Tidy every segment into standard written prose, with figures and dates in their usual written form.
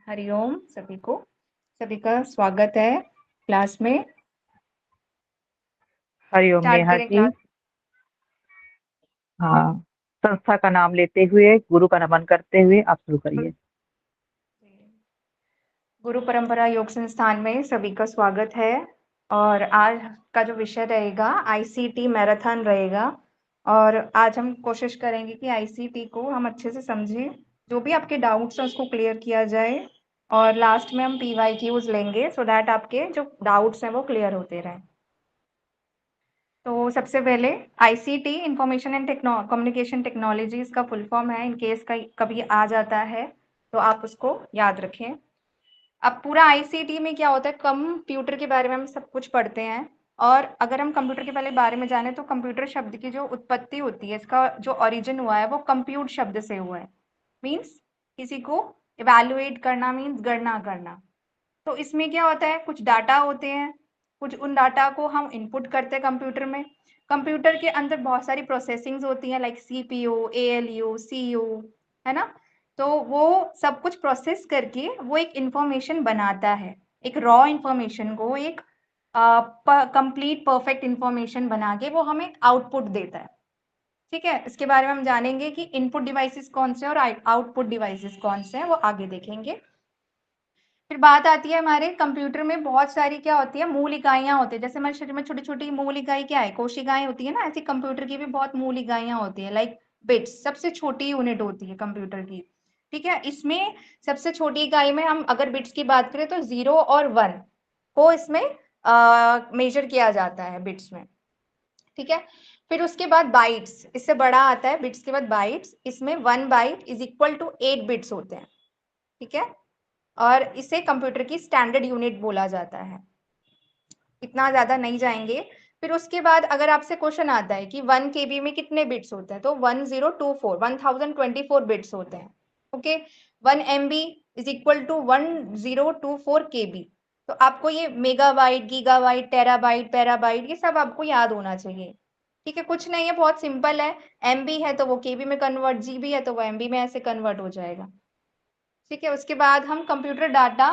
हरिओम सभी को। सभी का स्वागत है क्लास में। हरिओम स्टार्ट नेहा करें जी। क्लास। हाँ, संस्था का नाम लेते हुए गुरु का नमन करते हुए आप शुरू करिए। गुरु परंपरा योग संस्थान में सभी का स्वागत है। और आज का जो विषय रहेगा आईसीटी मैराथन रहेगा। और आज हम कोशिश करेंगे कि आईसीटी को हम अच्छे से समझें, जो भी आपके डाउट्स हैं उसको क्लियर किया जाए। और लास्ट में हम PYQs लेंगे सो दैट आपके जो डाउट्स हैं वो क्लियर होते रहें। तो सबसे पहले ICT information and communication technologies का फुल फॉर्म है। इन केस का कभी आ जाता है तो आप उसको याद रखें। अब पूरा आईसीटी में क्या होता है, कंप्यूटर के बारे में हम सब कुछ पढ़ते हैं। और अगर हम कंप्यूटर के पहले बारे में जाने तो कंप्यूटर शब्द की जो उत्पत्ति होती है, इसका जो ओरिजिन हुआ है वो कंप्यूट शब्द से हुआ है। मीन्स किसी को इवेल्युएट करना, मीन्स गणना करना। तो इसमें क्या होता है, कुछ डाटा होते हैं, कुछ उन डाटा को हम इनपुट करते हैं कंप्यूटर में। कंप्यूटर के अंदर बहुत सारी प्रोसेसिंग्स होती हैं, लाइक सीपीयू, एएलयू, सीयू, है ना। तो वो सब कुछ प्रोसेस करके वो एक इंफॉर्मेशन बनाता है। एक रॉ इंफॉर्मेशन को एक कंप्लीट परफेक्ट इंफॉर्मेशन बना के वो हमें आउटपुट देता है। ठीक है, इसके बारे में हम जानेंगे कि इनपुट डिवाइसेस कौन से हैं और आउटपुट डिवाइसेस कौन से हैं, वो आगे देखेंगे। फिर बात आती है हमारे कंप्यूटर में बहुत सारी क्या होती है, मूल इकाइयां होती है। जैसे हमारे शरीर में छोटी छोटी मूल इकाई क्या है, कोशिकाएं होती है ना, ऐसी कंप्यूटर की भी बहुत मूल इकाइयां होती है। लाइक बिट्स सबसे छोटी यूनिट होती है कंप्यूटर की। ठीक है, इसमें सबसे छोटी इकाई में हम अगर बिट्स की बात करें तो 0 और 1 को इसमें मेजर किया जाता है बिट्स में। ठीक है, फिर उसके बाद बाइट्स, इससे बड़ा आता है बिट्स के बाद बाइट्स। इसमें 1 byte is equal to 8 bits होते हैं। ठीक है, और इसे कंप्यूटर की स्टैंडर्ड यूनिट बोला जाता है। इतना ज्यादा नहीं जाएंगे। फिर उसके बाद अगर आपसे क्वेश्चन आता है कि 1 KB में कितने बिट्स होते हैं, तो 1024 बिट्स होते हैं। Okay, 1 MB is equal to 1024 KB। तो आपको ये मेगाबाइट, गीगाबाइट, टेराबाइट, पैराबाइट, ये सब आपको याद होना चाहिए। ठीक है, कुछ नहीं है, बहुत सिंपल है। MB है तो वो KB में कन्वर्ट, GB है तो वो MB में ऐसे कन्वर्ट हो जाएगा। ठीक है, उसके बाद हम कंप्यूटर डाटा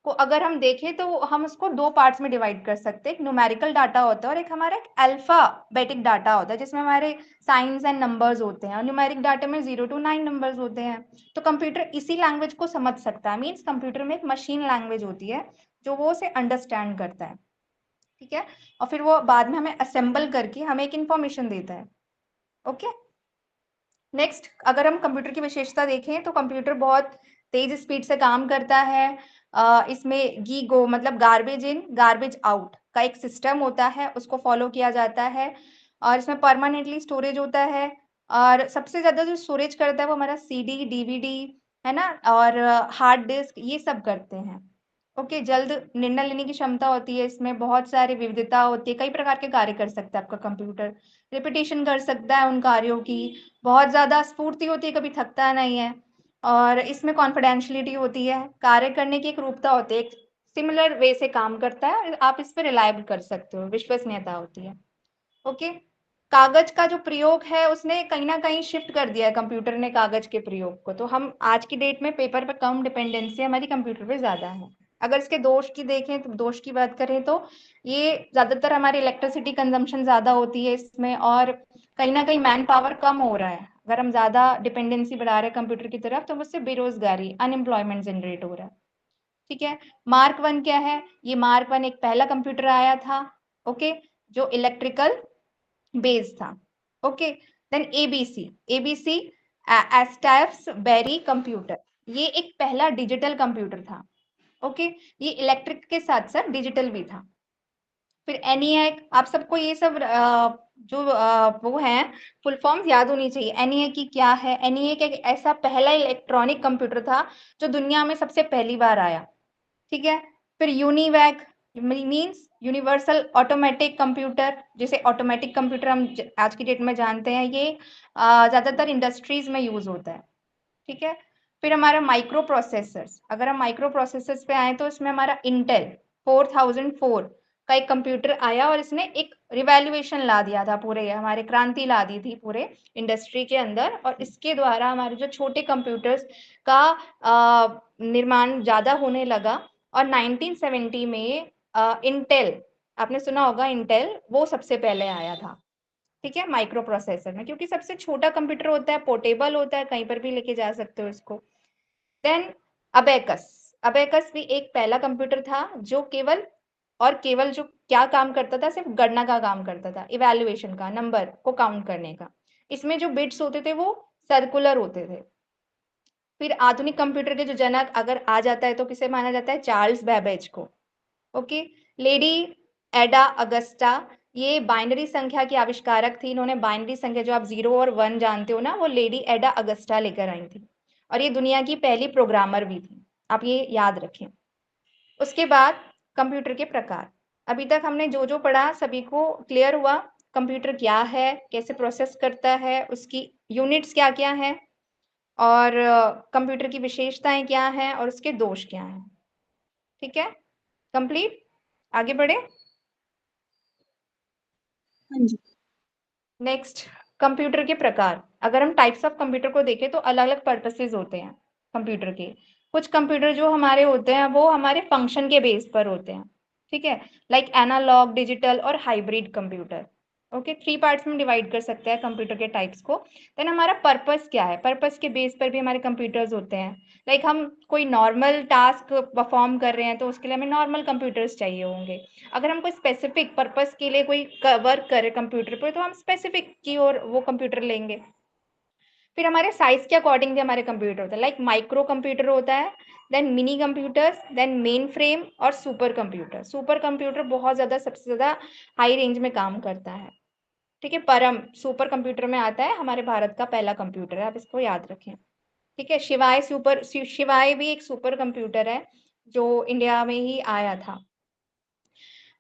को अगर हम देखें तो हम उसको दो पार्ट्स में डिवाइड कर सकते हैं। एक न्यूमेरिकल डाटा होता है और एक हमारा एक अल्फाबेटिक डाटा होता है, जिसमें हमारे साइंस एंड नंबर्स होते हैं। और न्यूमेरिक डाटा में 0 to 9 नंबर्स होते हैं। तो कंप्यूटर इसी लैंग्वेज को समझ सकता है। मीन्स कंप्यूटर में एक मशीन लैंग्वेज होती है जो वो उसे अंडरस्टैंड करता है। ठीक है, और फिर वो बाद में हमें असेंबल करके हमें एक इंफॉर्मेशन देता है। ओके, नेक्स्ट अगर हम कंप्यूटर की विशेषता देखें तो कंप्यूटर बहुत तेज स्पीड से काम करता है। इसमें गीगो मतलब गार्बेज इन गार्बेज आउट का एक सिस्टम होता है, उसको फॉलो किया जाता है। और इसमें परमानेंटली स्टोरेज होता है। और सबसे ज्यादा जो स्टोरेज करता है वो हमारा CD, DVD, है ना, और हार्ड डिस्क, ये सब करते हैं। ओके, जल्द निर्णय लेने की क्षमता होती है, इसमें बहुत सारी विविधता होती है, कई प्रकार के कार्य कर सकता है आपका कंप्यूटर। रिपीटेशन कर सकता है उन कार्यों की, बहुत ज्यादा स्फूर्ति होती है, कभी थकता नहीं है। और इसमें कॉन्फिडेंशियलिटी होती है, कार्य करने की एक रूपता होती है, एक सिमिलर वे से काम करता है और आप इस पर रिलायबल कर सकते हो, विश्वसनीयता होती है। ओके, कागज का जो प्रयोग है उसने कहीं ना कहीं शिफ्ट कर दिया है कंप्यूटर ने कागज के प्रयोग को। तो हम आज की डेट में पेपर पर कम डिपेंडेंसी हमारी कंप्यूटर पे ज्यादा है। अगर इसके दोष की देखें तो दोष की बात करें तो ये ज्यादातर हमारी इलेक्ट्रिसिटी कंजम्पशन ज्यादा होती है इसमें, और कहीं ना कहीं मैन पावर कम हो रहा है। अगर हम ज्यादा डिपेंडेंसी बढ़ा रहे हैं कंप्यूटर की तरफ तो उससे बेरोजगारी, अनएम्प्लॉयमेंट जनरेट हो रहा है। ठीक है, मार्क 1 क्या है, ये मार्क 1 एक पहला कंप्यूटर आया था। ओके, जो इलेक्ट्रिकल बेस था। ओके, देन एबीसी, एबीसी एस्टैफ्स बेरी कंप्यूटर, ये एक पहला डिजिटल कंप्यूटर था। ओके, ये इलेक्ट्रिक के साथ साथ डिजिटल भी था। फिर एनिएक, आप सबको ये सब जो वो है फुल फॉर्म्स याद होनी चाहिए। एनिएक की क्या है, एनिएक एक ऐसा पहला इलेक्ट्रॉनिक कंप्यूटर था जो दुनिया में सबसे पहली बार आया। ठीक है, फिर UNIVAC means universal automatic computer, जिसे ऑटोमेटिक कंप्यूटर हम आज की डेट में जानते हैं, ये ज्यादातर इंडस्ट्रीज में यूज होता है। ठीक है, फिर हमारा माइक्रो प्रोसेसर्स, अगर हम माइक्रो प्रोसेसर्स पे आए तो इसमें हमारा इंटेल 4004 का एक कंप्यूटर आया और इसने एक रिवैल्यूएशन ला दिया था, पूरे हमारे क्रांति ला दी थी पूरे इंडस्ट्री के अंदर। और इसके द्वारा हमारे जो छोटे कंप्यूटर्स का निर्माण ज़्यादा होने लगा। और 1970 में इंटेल, आपने सुना होगा इंटेल, वो सबसे पहले आया था, ठीक है, माइक्रो प्रोसेसर में, क्योंकि सबसे छोटा कंप्यूटर होता है, पोर्टेबल होता है, कहीं पर भी लेके जा सकते हो इसको। देन अबेकस, अबेकस भी एक पहला कंप्यूटर था जो केवल और केवल जो क्या काम करता था, सिर्फ गणना का काम करता था, इवैल्यूएशन का, नंबर को काउंट करने का। इसमें जो बिट्स होते थे वो सर्कुलर होते थे। फिर आधुनिक कंप्यूटर के जो जनक अगर आ जाता है तो किसे माना जाता है, चार्ल्स बेबेज को। ओके, लेडी एडा अगस्टा, ये बाइनरी संख्या की आविष्कारक थी। इन्होंने बाइनरी संख्या जो आप 0 और 1 जानते हो ना, वो लेडी एडा अगस्टा लेकर आई थी। और ये दुनिया की पहली प्रोग्रामर भी थी, आप ये याद रखें। उसके बाद कंप्यूटर के प्रकार। अभी तक हमने जो जो पढ़ा सभी को क्लियर हुआ। कंप्यूटर क्या है, कैसे प्रोसेस करता है, उसकी यूनिट्स क्या क्या हैं, और कंप्यूटर की विशेषताएं क्या हैं, और उसके दोष क्या हैं। ठीक है, कंप्लीट, आगे बढ़े। हाँ जी। नेक्स्ट, कंप्यूटर के प्रकार। अगर हम टाइप्स ऑफ कंप्यूटर को देखें तो अलग अलग पर्पसेस होते हैं कंप्यूटर के। कुछ कंप्यूटर जो हमारे होते हैं वो हमारे फंक्शन के बेस पर होते हैं, ठीक है, लाइक एनालॉग, डिजिटल और हाइब्रिड कंप्यूटर। ओके, 3 पार्ट्स में डिवाइड कर सकते हैं कंप्यूटर के टाइप्स को। देन हमारा पर्पस क्या है, पर्पस के बेस पर भी हमारे कंप्यूटर्स होते हैं। लाइक हम कोई नॉर्मल टास्क परफॉर्म कर रहे हैं तो उसके लिए हमें नॉर्मल कंप्यूटर्स चाहिए होंगे। अगर हम कोई स्पेसिफिक पर्पस के लिए कोई वर्क करें कंप्यूटर पर तो हम स्पेसिफिक की ओर वो कंप्यूटर लेंगे। फिर हमारे साइज के अकॉर्डिंग भी हमारे कंप्यूटर होता है, लाइक माइक्रो कंप्यूटर होता है, then mini computers, then main frame और सुपर कंप्यूटर। सुपर कंप्यूटर बहुत ज्यादा, सबसे ज्यादा हाई रेंज में काम करता है, ठीक है। परम सुपर कंप्यूटर में आता है, हमारे भारत का पहला कंप्यूटर है, आप इसको याद रखें, ठीक है। शिवाय भी एक सुपर कंप्यूटर है जो इंडिया में ही आया था।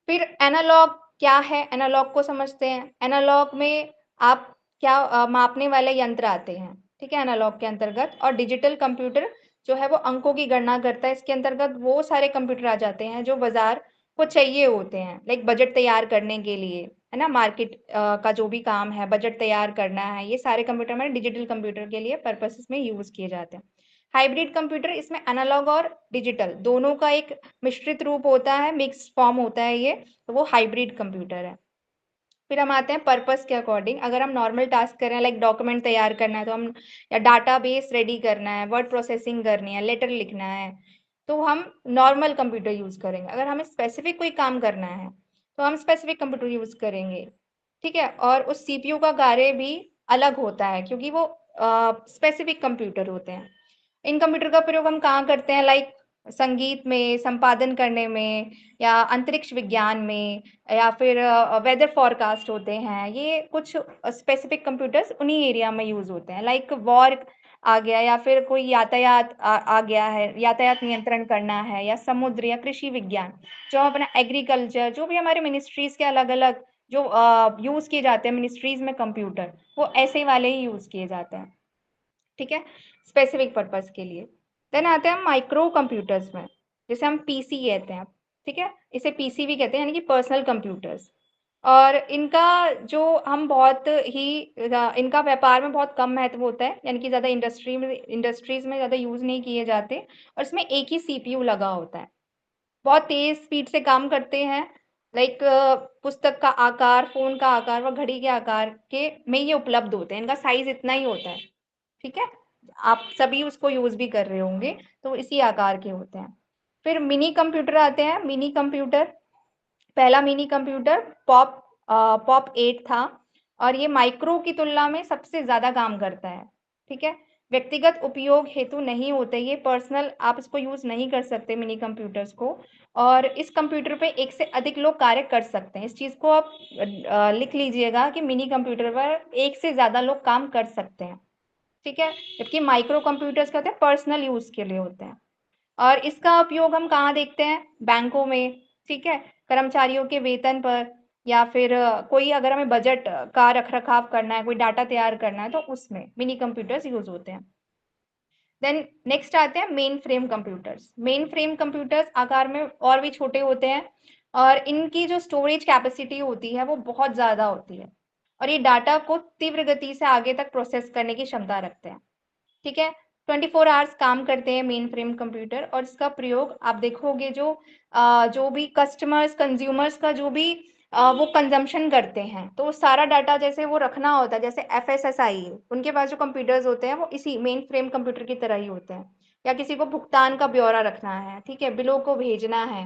फिर एनालॉग क्या है, एनालॉग को समझते हैं। एनालॉग में आप क्या मापने वाले यंत्र आते हैं, ठीक है, एनालॉग के अंतर्गत। और डिजिटल कंप्यूटर जो है वो अंकों की गणना करता है, इसके अंतर्गत वो सारे कंप्यूटर आ जाते हैं जो बाजार को चाहिए होते हैं, लाइक बजट तैयार करने के लिए, है ना, मार्केट का जो भी काम है, बजट तैयार करना है, ये सारे कंप्यूटर हमारे डिजिटल कंप्यूटर के लिए पर्पसेस में यूज किए जाते हैं। हाइब्रिड कंप्यूटर, इसमें एनालॉग और डिजिटल दोनों का एक मिश्रित रूप होता है, मिक्स फॉर्म होता है ये, तो वो हाइब्रिड कंप्यूटर है। फिर हम आते हैं पर्पस के अकॉर्डिंग। अगर हम नॉर्मल टास्क कर रहे हैं, लाइक डॉक्यूमेंट तैयार करना है तो हम, या डाटाबेस रेडी करना है, वर्ड प्रोसेसिंग करनी है, लेटर लिखना है, तो हम नॉर्मल कंप्यूटर यूज करेंगे। अगर हमें स्पेसिफिक कोई काम करना है तो हम स्पेसिफिक कंप्यूटर यूज करेंगे, ठीक है। और उस सीपीयू का कार्य भी अलग होता है क्योंकि वो स्पेसिफिक कंप्यूटर होते हैं। इन कंप्यूटर का प्रयोग हम कहाँ करते हैं, लाइक संगीत में, संपादन करने में, या अंतरिक्ष विज्ञान में, या फिर वेदर फोरकास्ट होते हैं। ये कुछ स्पेसिफिक कंप्यूटर्स उन्हीं एरिया में यूज होते हैं, लाइक वॉर आ गया, या फिर कोई यातायात आ गया है, यातायात नियंत्रण करना है, या समुद्र या कृषि विज्ञान, जो अपना एग्रीकल्चर, जो भी हमारे मिनिस्ट्रीज के अलग अलग जो यूज किए जाते हैं मिनिस्ट्रीज में कंप्यूटर, वो ऐसे वाले ही यूज किए जाते हैं, ठीक है, स्पेसिफिक पर्पस के लिए। देन आते हैं हम माइक्रो कंप्यूटर्स में, जिसे हम पीसी कहते हैं, ठीक है, इसे पीसी भी कहते हैं, यानी कि पर्सनल कंप्यूटर्स। और इनका जो हम बहुत ही इनका व्यापार में बहुत कम महत्व होता है, यानी कि ज्यादा इंडस्ट्रीज में ज्यादा यूज नहीं किए जाते, और इसमें एक ही सीपीयू लगा होता है, बहुत तेज स्पीड से काम करते हैं। लाइक पुस्तक का आकार, फोन का आकार व घड़ी के आकार के में ये उपलब्ध होते हैं, इनका साइज इतना ही होता है, ठीक है। आप सभी उसको यूज भी कर रहे होंगे, तो इसी आकार के होते हैं। फिर मिनी कंप्यूटर आते हैं। मिनी कंप्यूटर, पहला मिनी कंप्यूटर पॉप 8 था, और ये माइक्रो की तुलना में सबसे ज्यादा काम करता है, ठीक है। व्यक्तिगत उपयोग हेतु नहीं होते ये, पर्सनल आप इसको यूज नहीं कर सकते मिनी कंप्यूटर्स को। और इस कंप्यूटर पे एक से अधिक लोग कार्य कर सकते हैं, इस चीज को आप लिख लीजिएगा कि मिनी कंप्यूटर पर एक से ज्यादा लोग काम कर सकते हैं, ठीक है। जबकि माइक्रो कंप्यूटर्स क्या होते हैं, पर्सनल यूज के लिए होते हैं। और इसका उपयोग हम कहाँ देखते हैं, बैंकों में, ठीक है, कर्मचारियों के वेतन पर, या फिर कोई अगर हमें बजट का रख रखाव करना है, कोई डाटा तैयार करना है, तो उसमें मिनी कंप्यूटर्स यूज होते हैं। देन नेक्स्ट आते हैं main frame computers. Main frame computers आकार में और भी छोटे होते हैं, और इनकी जो स्टोरेज कैपेसिटी होती है वो बहुत ज़्यादा होती है और ये डाटा को तीव्र गति से आगे तक प्रोसेस करने की क्षमता रखते हैं। ठीक है, 24 आवर्स काम करते हैं मेन फ्रेम कंप्यूटर और इसका प्रयोग आप देखोगे जो भी कस्टमर्स कंज्यूमर्स का जो भी वो कंजम्पशन करते हैं तो सारा डाटा जैसे वो रखना होता है, जैसे एफएसएसआई उनके पास जो कंप्यूटर्स होते हैं वो इसी मेन फ्रेम कंप्यूटर की तरह ही होते हैं। या किसी को भुगतान का ब्यौरा रखना है, ठीक है, बिलों को भेजना है,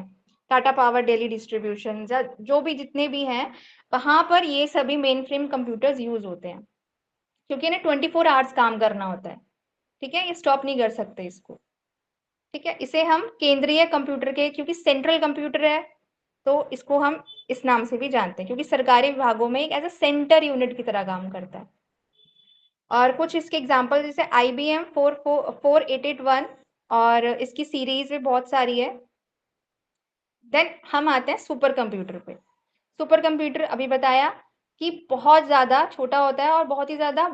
टाटा पावर डेली डिस्ट्रीब्यूशन जो भी जितने भी हैं वहां पर ये सभी मेन फ्रेम कंप्यूटर्स यूज होते हैं क्योंकि इन्हें 24 आवर्स काम करना होता है। ठीक है, ये स्टॉप नहीं कर सकते इसको। ठीक है, इसे हम केंद्रीय कंप्यूटर के क्योंकि सेंट्रल कंप्यूटर है तो इसको हम इस नाम से भी जानते हैं क्योंकि सरकारी विभागों में एक एज अ सेंटर यूनिट की तरह काम करता है। और कुछ इसके एग्जांपल जैसे IBM 4881 और इसकी सीरीज भी बहुत सारी है। देन हम आते हैं सुपर कंप्यूटर पे। सुपर कंप्यूटर अभी बताया कि बहुत ज्यादा छोटा होता है और बहुत ही ज्यादा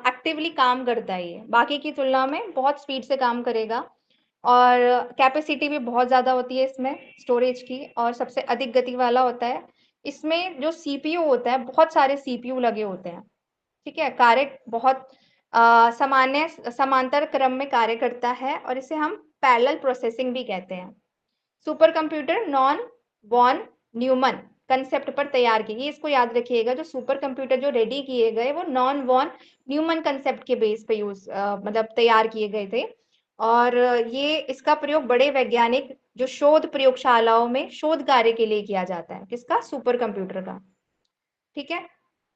एक्टिवली काम करता है, ये बाकी की तुलना में बहुत स्पीड से काम करेगा और कैपेसिटी भी बहुत ज़्यादा होती है इसमें स्टोरेज की और सबसे अधिक गति वाला होता है। इसमें जो सीपीयू होता है बहुत सारे सीपीयू लगे होते हैं। ठीक है, कार्य बहुत समांतर क्रम में कार्य करता है और इसे हम पैरेलल प्रोसेसिंग भी कहते हैं। Super computer non von Neumann concept पर तैयार किए, इसको याद रखिएगा, जो सुपर कंप्यूटर जो रेडी किए गए वो नॉन वॉन न्यूमन कंसेप्ट के बेस पे मतलब तैयार किए गए थे और ये इसका प्रयोग बड़े वैज्ञानिक जो शोध प्रयोगशालाओं में शोध कार्य के लिए किया जाता है, किसका, सुपर कंप्यूटर का। ठीक है,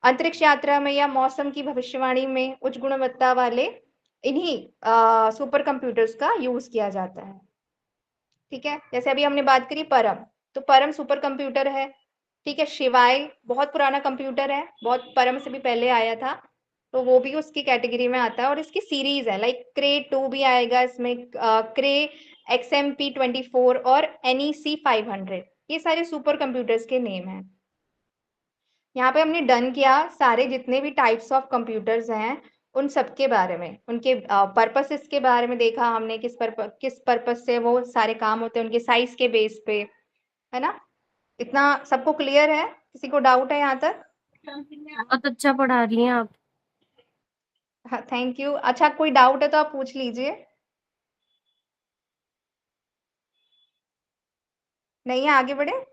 अंतरिक्ष यात्रा में या मौसम की भविष्यवाणी में उच्च गुणवत्ता वाले इन्हीं सुपर कंप्यूटर्स का यूज किया जाता है। ठीक है, जैसे अभी हमने बात करी परम, तो परम सुपर कंप्यूटर है। ठीक है, शिवाय बहुत पुराना कंप्यूटर है, बहुत परम से भी पहले आया था, तो वो भी उसकी कैटेगरी में आता है और इसकी सीरीज है, लाइक क्रे 2 भी आएगा इसमें, क्रे XMP 24 और NEC 500, ये सारे सुपर कंप्यूटर्स के नेम हैं। यहाँ पे हमने डन किया सारे जितने भी टाइप्स ऑफ कंप्यूटर्स हैं उन सब के बारे में, उनके पर्पसेस के बारे में देखा हमने, किस पर्पस से वो सारे काम होते हैं उनके साइज के बेस पे, है ना। इतना सबको क्लियर है, किसी को डाउट है यहाँ तक? बहुत अच्छा पढ़ा रही हैं आप। हाँ, थैंक यू। अच्छा, कोई डाउट है तो आप पूछ लीजिए। नहीं है, आगे बढ़े।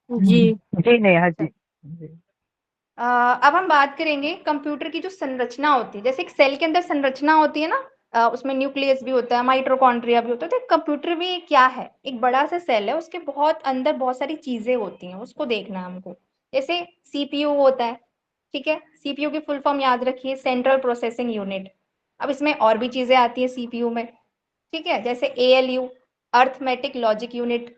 जी जी नेहा जी। अब हम बात करेंगे कंप्यूटर की जो संरचना होती है, जैसे एक सेल के अंदर संरचना होती है ना, उसमें न्यूक्लियस भी होता है, माइटोकॉन्ड्रिया भी होता है, तो कंप्यूटर भी क्या है, एक बड़ा सा सेल है, उसके बहुत अंदर बहुत सारी चीजें होती हैं, उसको देखना है हमको। जैसे सीपीयू होता है, ठीक है, सीपीयू की फुल फॉर्म याद रखिए, सेंट्रल प्रोसेसिंग यूनिट। अब इसमें और भी चीजें आती है सीपीयू में, ठीक है, जैसे ALU arithmetic logic unit,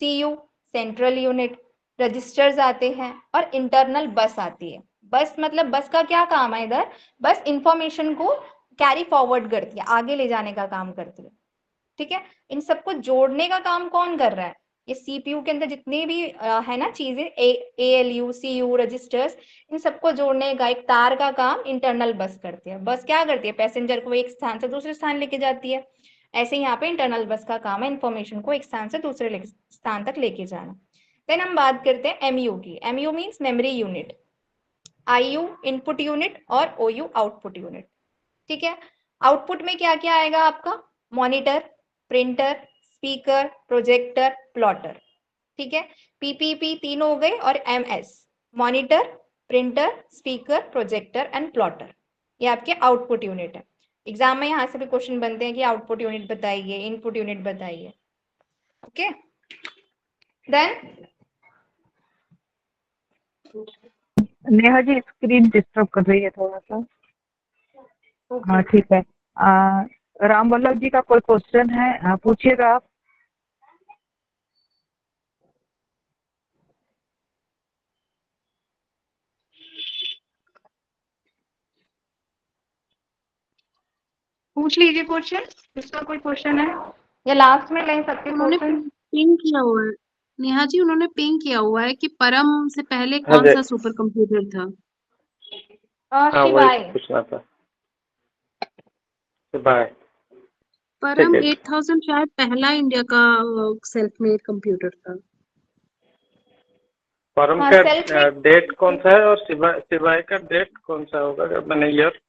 CU central unit, registers आते हैं और इंटरनल बस आती है। बस मतलब बस का क्या काम है इधर, बस इंफॉर्मेशन को कैरी फॉरवर्ड करती है, आगे ले जाने का काम करती है। ठीक है, इन सबको जोड़ने का काम कौन कर रहा है, ये सीपीयू के अंदर जितने भी है ना चीजें, ALU CU रजिस्टर्स, इन सबको जोड़ने का एक तार का काम इंटरनल बस करती है। बस क्या करती है, पैसेंजर को एक स्थान से दूसरे स्थान लेके जाती है। ऐसे यहाँ पे इंटरनल बस का काम है इंफॉर्मेशन को एक स्थान से दूसरे स्थान तक लेके जाना। देन हम बात करते हैं MU की। MU means memory unit, IU input unit और OU आउटपुट यूनिट। ठीक है, आउटपुट में क्या क्या आएगा आपका, monitor, printer, speaker, projector, plotter. ठीक है, PPP तीन हो गए और MS, monitor, printer, speaker, projector and plotter, ये आपके आउटपुट यूनिट है। एग्जाम में यहाँ से भी क्वेश्चन बनते हैं कि आउटपुट यूनिट बताइए, इनपुट यूनिट बताइए। Okay, then Neha ji screen disturb कर रही है थोड़ा सा। हाँ ओके, ठीक है। राम वल्लभ जी का कोई क्वेश्चन है, पूछिएगा आप। पूछ लीजिए क्वेश्चन, इसका कोई क्वेश्चन है या लास्ट में ले सकते उन्होंने क्वेश्चन। पिंग किया हुआ है। नेहा जी उन्होंने पिंग किया हुआ है कि परम से पहले हाँ कौन जी। सा सुपर कंप्यूटर था। हाँ वही शिवाय, पूछना था। बाय। परम ठीक है। 8000 शायद पहला इंडिया का सेल्फ मेड कंप्यूटर था। परम हाँ, का सेल्फ में डेट कौन सा है और सिवाय का डेट कौन सा होगा, मैंने year,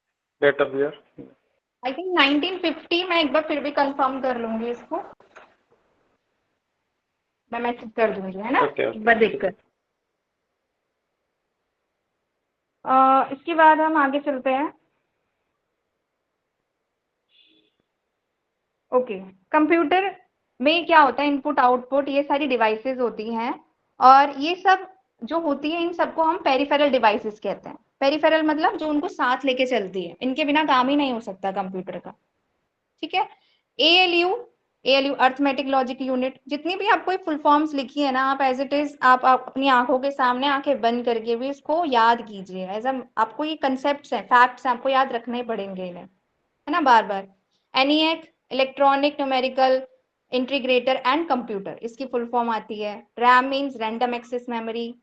date of year? I think 1950, मैं एक बार फिर भी कंफर्म कर लूंगी इसको, मैं मैसेज कर दूंगी, है ना, ओके एक बार देखकर। इसके बाद हम आगे चलते हैं। ओके, कंप्यूटर में क्या होता है, इनपुट आउटपुट ये सारी डिवाइसेस होती हैं, और ये सब जो होती है इन सबको हम पेरिफेरल डिवाइसेस कहते हैं। पेरिफेरल मतलब जो उनको साथ लेके चलती है, इनके बिना काम ही नहीं हो सकता कंप्यूटर का। ठीक है। ALU, ALU arithmetic logic unit, जितनी भी आपको फुल फॉर्म्स लिखी है ना, आप एज इट इज आप अपनी आंखों के सामने आंखें बंद करके भी इसको याद कीजिए। एज आपको ये कंसेप्ट है, फैक्ट्स आपको याद रखने पड़ेंगे इन्हें, है ना, बार बार। ENIAC electronic numerical integrator and computer, इसकी फुल फॉर्म आती है। RAM means random access memory,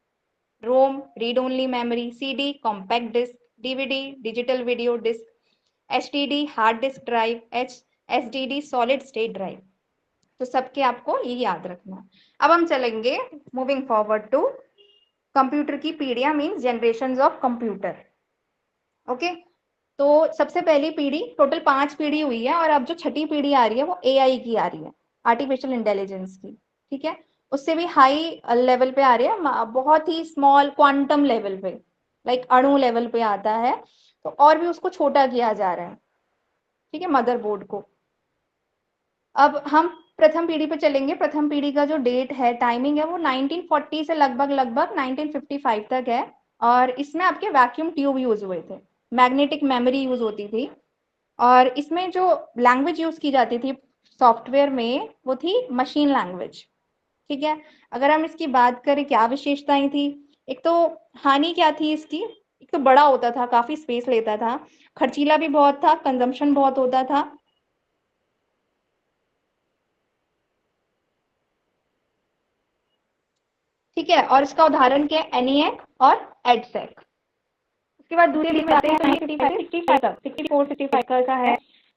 ROM read only memory, C D compact disc, D V D digital video disc, H D D hard disk drive, S D D solid state drive. तो सबके आपको ये याद रखना है। अब हम चलेंगे मूविंग फॉरवर्ड टू कंप्यूटर की पीढ़ियां means generations of computer. Okay, तो सबसे पहली पीढ़ी, टोटल 5 पीढ़ी हुई है, और अब जो छठी पीढ़ी आ रही है वो एआई की आ रही है, आर्टिफिशियल इंटेलिजेंस की। ठीक है, उससे भी हाई लेवल पे आ रही है, बहुत ही स्मॉल क्वांटम लेवल पे, लाइक अणु लेवल पे आता है, तो और भी उसको छोटा किया जा रहा है। ठीक है, मदरबोर्ड को। अब हम प्रथम पीढ़ी पे चलेंगे। प्रथम पीढ़ी का जो डेट है, टाइमिंग है, वो 1940 से लगभग 1955 तक है, और इसमें आपके वैक्यूम ट्यूब यूज हुए थे, मैग्नेटिक मेमोरी यूज होती थी, और इसमें जो लैंग्वेज यूज की जाती थी सॉफ्टवेयर में वो थी मशीन लैंग्वेज। ठीक है, अगर हम इसकी बात करें क्या विशेषताएं थी, एक तो हानि क्या थी इसकी, एक तो बड़ा होता था, काफी स्पेस लेता था, खर्चीला भी बहुत था, कंजम्पशन बहुत होता था। ठीक है, और इसका उदाहरण क्या है, एनीएक और एडसेक। उसके बाद दूसरी लिंक आते हैं 1965 तक, 64-65 का है,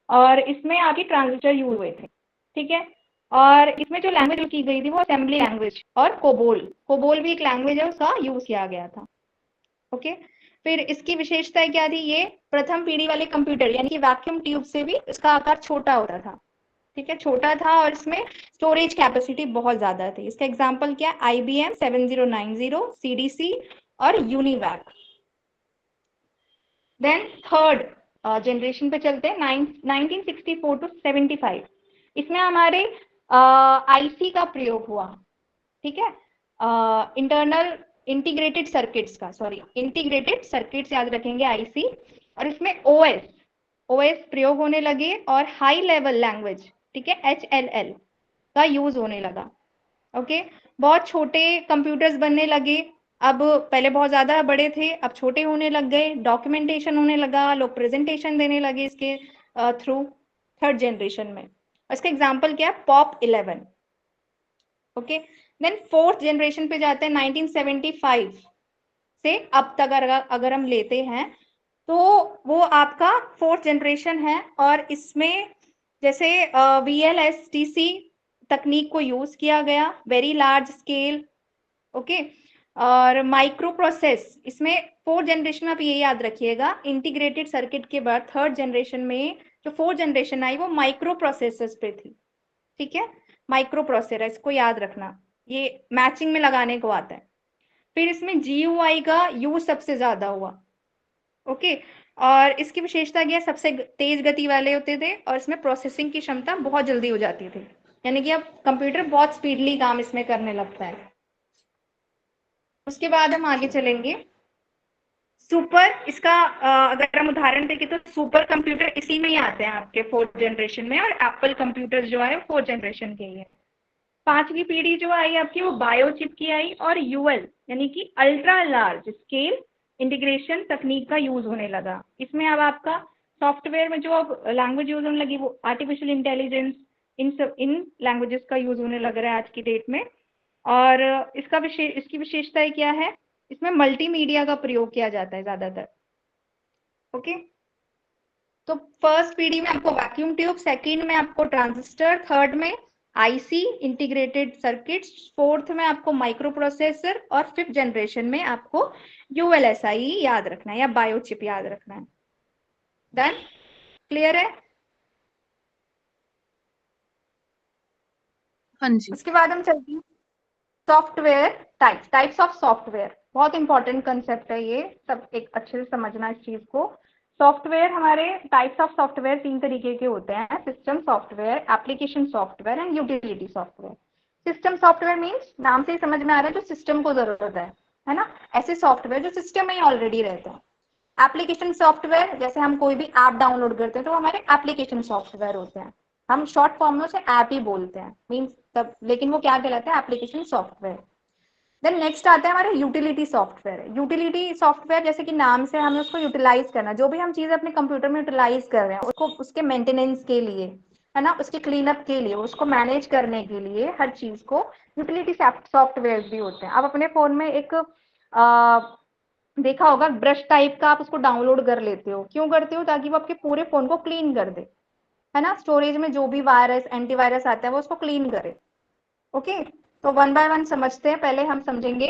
और इसमें आपके ट्रांजिस्टर यूज हुए थे। ठीक है, और इसमें जो लैंग्वेज यूज की गई थी वो असेंबली लैंग्वेज, और कोबोल, कोबोल भी एक लैंग्वेज है, उसका यूज किया गया था। ओके, फिर इसकी विशेषता क्या थी, ये प्रथम पीढ़ी वाले कंप्यूटर यानी कि वैक्यूम ट्यूब से भी इसका आकार छोटा होता था। ठीक है, छोटा था, और इसमें स्टोरेज कैपेसिटी बहुत ज्यादा थी। इसका एग्जांपल क्या है, IBM 7090, CDC और यूनिवैक। देन थर्ड जनरेशन पे चलते हैं, 1964 to 75। इसमें हमारे आईसी का प्रयोग हुआ। ठीक है, इंटरनल इंटीग्रेटेड सर्किट्स का, सॉरी इंटीग्रेटेड सर्किट्स याद रखेंगे, आईसी, और इसमें ओएस, ओएस प्रयोग होने लगे, और हाई लेवल लैंग्वेज, ठीक है, HLL का यूज होने लगा। ओके, बहुत छोटे कंप्यूटर्स बनने लगे। अब पहले बहुत ज्यादा बड़े थे, अब छोटे होने लग गए, डॉक्यूमेंटेशन होने लगा, लोग प्रेजेंटेशन देने लगे इसके थ्रू, थर्ड जनरेशन में। इसका एग्जांपल क्या है, pop 11। Okay, then fourth generation पे जाते हैं, 1975 से अब तक अगर हम लेते हैं, तो वो आपका फोर्थ जनरेशन है, और इसमें जैसे VLSTC तकनीक को यूज किया गया, वेरी लार्ज स्केल। ओके, और माइक्रो प्रोसेस, इसमें फोर्थ जनरेशन में आप ये याद रखिएगा, इंटीग्रेटेड सर्किट के बाद थर्ड जनरेशन में जो फोर्थ जनरेशन आई वो माइक्रो प्रोसेसर्स पे थी। ठीक है, माइक्रो प्रोसेसर, इसको याद रखना, ये मैचिंग में लगाने को आता है। फिर इसमें GUI का यूज सबसे ज्यादा हुआ। ओके, और इसकी विशेषता क्या है, सबसे तेज गति वाले होते थे, और इसमें प्रोसेसिंग की क्षमता बहुत जल्दी हो जाती थी, यानी कि अब कंप्यूटर बहुत स्पीडली काम इसमें करने लगता है। उसके बाद हम आगे चलेंगे, सुपर, इसका अगर हम उदाहरण देखें तो सुपर कंप्यूटर इसी में ही आते हैं आपके फोर्थ जनरेशन में, और एप्पल कंप्यूटर जो है फोर्थ जनरेशन के ही है। पांचवी पीढ़ी जो आई आपकी वो बायोचिप की आई, और यूएल यानी कि अल्ट्रा लार्ज स्केल इंटीग्रेशन तकनीक का यूज होने लगा। इसमें अब आपका सॉफ्टवेयर में जो अब लैंग्वेज यूज होने लगी वो आर्टिफिशियल इंटेलिजेंस, इन लैंग्वेजेस का यूज होने लग रहा है आज की डेट में। और इसकी विशेषताएं क्या है, इसमें मल्टीमीडिया का प्रयोग किया जाता है ज्यादातर। ओके, तो फर्स्ट पीडी में आपको वैक्यूम ट्यूब, सेकंड में आपको ट्रांजिस्टर, थर्ड में आईसी इंटीग्रेटेड सर्किट्स, फोर्थ में आपको माइक्रो प्रोसेसर और फिफ्थ जनरेशन में आपको यूएलएसआई याद रखना है या बायोचिप याद रखना है। डन? क्लियर है? हाँ जी। उसके बाद हम चलते हैं सॉफ्टवेयर टाइप्स ऑफ सॉफ्टवेयर। बहुत इंपॉर्टेंट कंसेप्ट है ये, सब एक अच्छे से समझना इस चीज को। सॉफ्टवेयर, हमारे टाइप्स ऑफ सॉफ्टवेयर 3 तरीके के होते हैं, system software, application software and utility software. System software means नाम से ही समझ में आ रहा है जो सिस्टम को जरूरत है ना, ऐसे सॉफ्टवेयर जो सिस्टम में ही ऑलरेडी रहते हैं। एप्लीकेशन सॉफ्टवेयर, जैसे हम कोई भी ऐप डाउनलोड करते हैं तो हमारे एप्लीकेशन सॉफ्टवेयर होते हैं, हम शॉर्ट फॉर्म में उसे ऐप ही बोलते हैं, मीन्स तब, लेकिन वो क्या कहलाते हैं, एप्लीकेशन सॉफ्टवेयर। देन नेक्स्ट आता है हमारे यूटिलिटी सॉफ्टवेयर। यूटिलिटी सॉफ्टवेयर जैसे कि नाम से हमें उसको यूटिलाइज करना, जो भी हम चीज अपने कंप्यूटर में यूटिलाइज कर रहे हैं उसको, उसके मेंटेनेंस के लिए, है ना, उसके क्लीनअप के लिए, उसको मैनेज करने के लिए, हर चीज को यूटिलिटी सॉफ्टवेयर भी होते हैं। आप अपने फोन में एक देखा होगा ब्रश टाइप का, आप उसको डाउनलोड कर लेते हो, क्यों करते हो, ताकि वो आपके पूरे फोन को क्लीन कर दे, है ना, स्टोरेज में जो भी वायरस एंटीवायरस आता है वो उसको क्लीन करे। ओके, तो वन बाय वन समझते हैं। पहले हम समझेंगे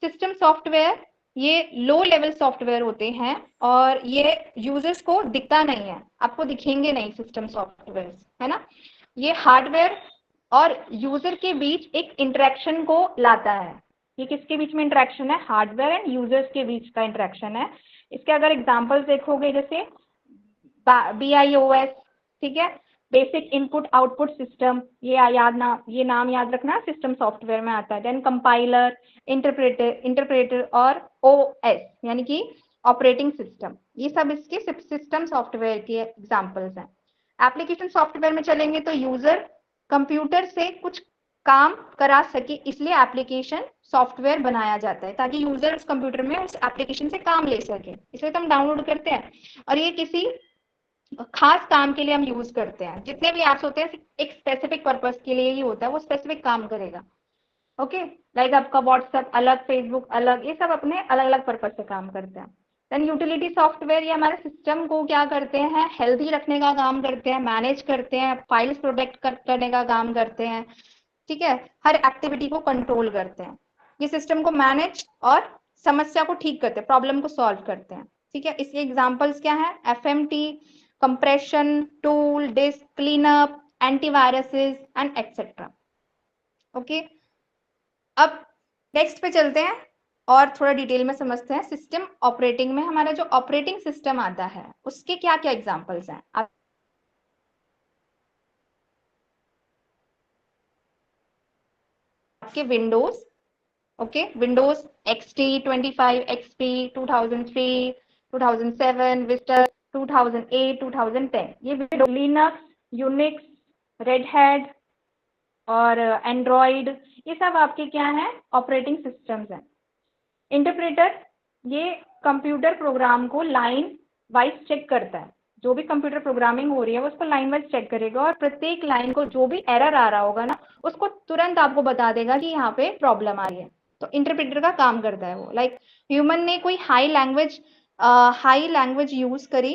सिस्टम सॉफ्टवेयर। ये लो लेवल सॉफ्टवेयर होते हैं और ये यूजर्स को दिखता नहीं है, आपको दिखेंगे नहीं सिस्टम सॉफ्टवेयर, है ना। ये हार्डवेयर और यूजर के बीच एक इंटरेक्शन को लाता है। ये किसके बीच में इंटरेक्शन है, हार्डवेयर एंड यूजर्स के बीच का इंटरेक्शन है। इसके अगर एग्जांपल्स देखोगे, जैसे BIOS, ठीक है, बेसिक इनपुट आउटपुट सिस्टम, ये नाम याद रखना, सिस्टम सॉफ्टवेयर में आता है। देन कंपाइलर, इंटरप्रेटर और OS यानी कि ऑपरेटिंग सिस्टम, ये सब इसके सिस्टम सॉफ्टवेयर के एग्जांपल्स हैं। एप्लीकेशन सॉफ्टवेयर में चलेंगे तो यूजर कंप्यूटर से कुछ काम करा सके, इसलिए एप्लीकेशन सॉफ्टवेयर बनाया जाता है, ताकि यूजर उस कंप्यूटर में उस एप्लीकेशन से काम ले सके, इसलिए तो हम डाउनलोड करते हैं। और ये किसी खास काम के लिए हम यूज करते हैं, जितने भी ऐप्स होते हैं एक स्पेसिफिक पर्पस के लिए ही होता है, वो स्पेसिफिक काम करेगा। ओके, लाइक आपका व्हाट्सएप अलग, फेसबुक अलग, ये सब अपने अलग अलग पर्पस से काम करते हैं। देन यूटिलिटी सॉफ्टवेयर, ये हमारे सिस्टम को क्या करते हैं, हेल्दी रखने का काम करते हैं, मैनेज करते हैं, फाइल्स प्रोटेक्ट करने का काम करते हैं, ठीक है, हर एक्टिविटी को कंट्रोल करते हैं। ये सिस्टम को मैनेज और समस्या को ठीक करते हैं, प्रॉब्लम को सॉल्व करते हैं, ठीक है। इसके एग्जांपल्स क्या है, FMT, compression tool, disc cleanup, antiviruses and etcetera. Okay, अब नेक्स्ट पे चलते हैं और थोड़ा डिटेल में समझते हैं। सिस्टम ऑपरेटिंग में हमारा जो ऑपरेटिंग सिस्टम आता है उसके क्या क्या एग्जांपल्स हैं। आपके Windows, okay, Windows XT, 25, XP, 2003, 2007, Vista 2008, 2010, ये Windows, Linux, Unix, red hat और एंड्रॉइड, ये सब आपके क्या है, ऑपरेटिंग सिस्टम्स हैं। इंटरप्रेटर, ये कंप्यूटर प्रोग्राम को लाइन वाइज चेक करता है, जो भी कंप्यूटर प्रोग्रामिंग हो रही है वो उसको लाइन वाइज चेक करेगा और प्रत्येक लाइन को जो भी एरर आ रहा होगा ना उसको तुरंत आपको बता देगा कि यहाँ पे प्रॉब्लम आ रही है। तो इंटरप्रेटर का काम करता है वो। लाइक ह्यूमन ने कोई हाई लैंग्वेज यूज करी,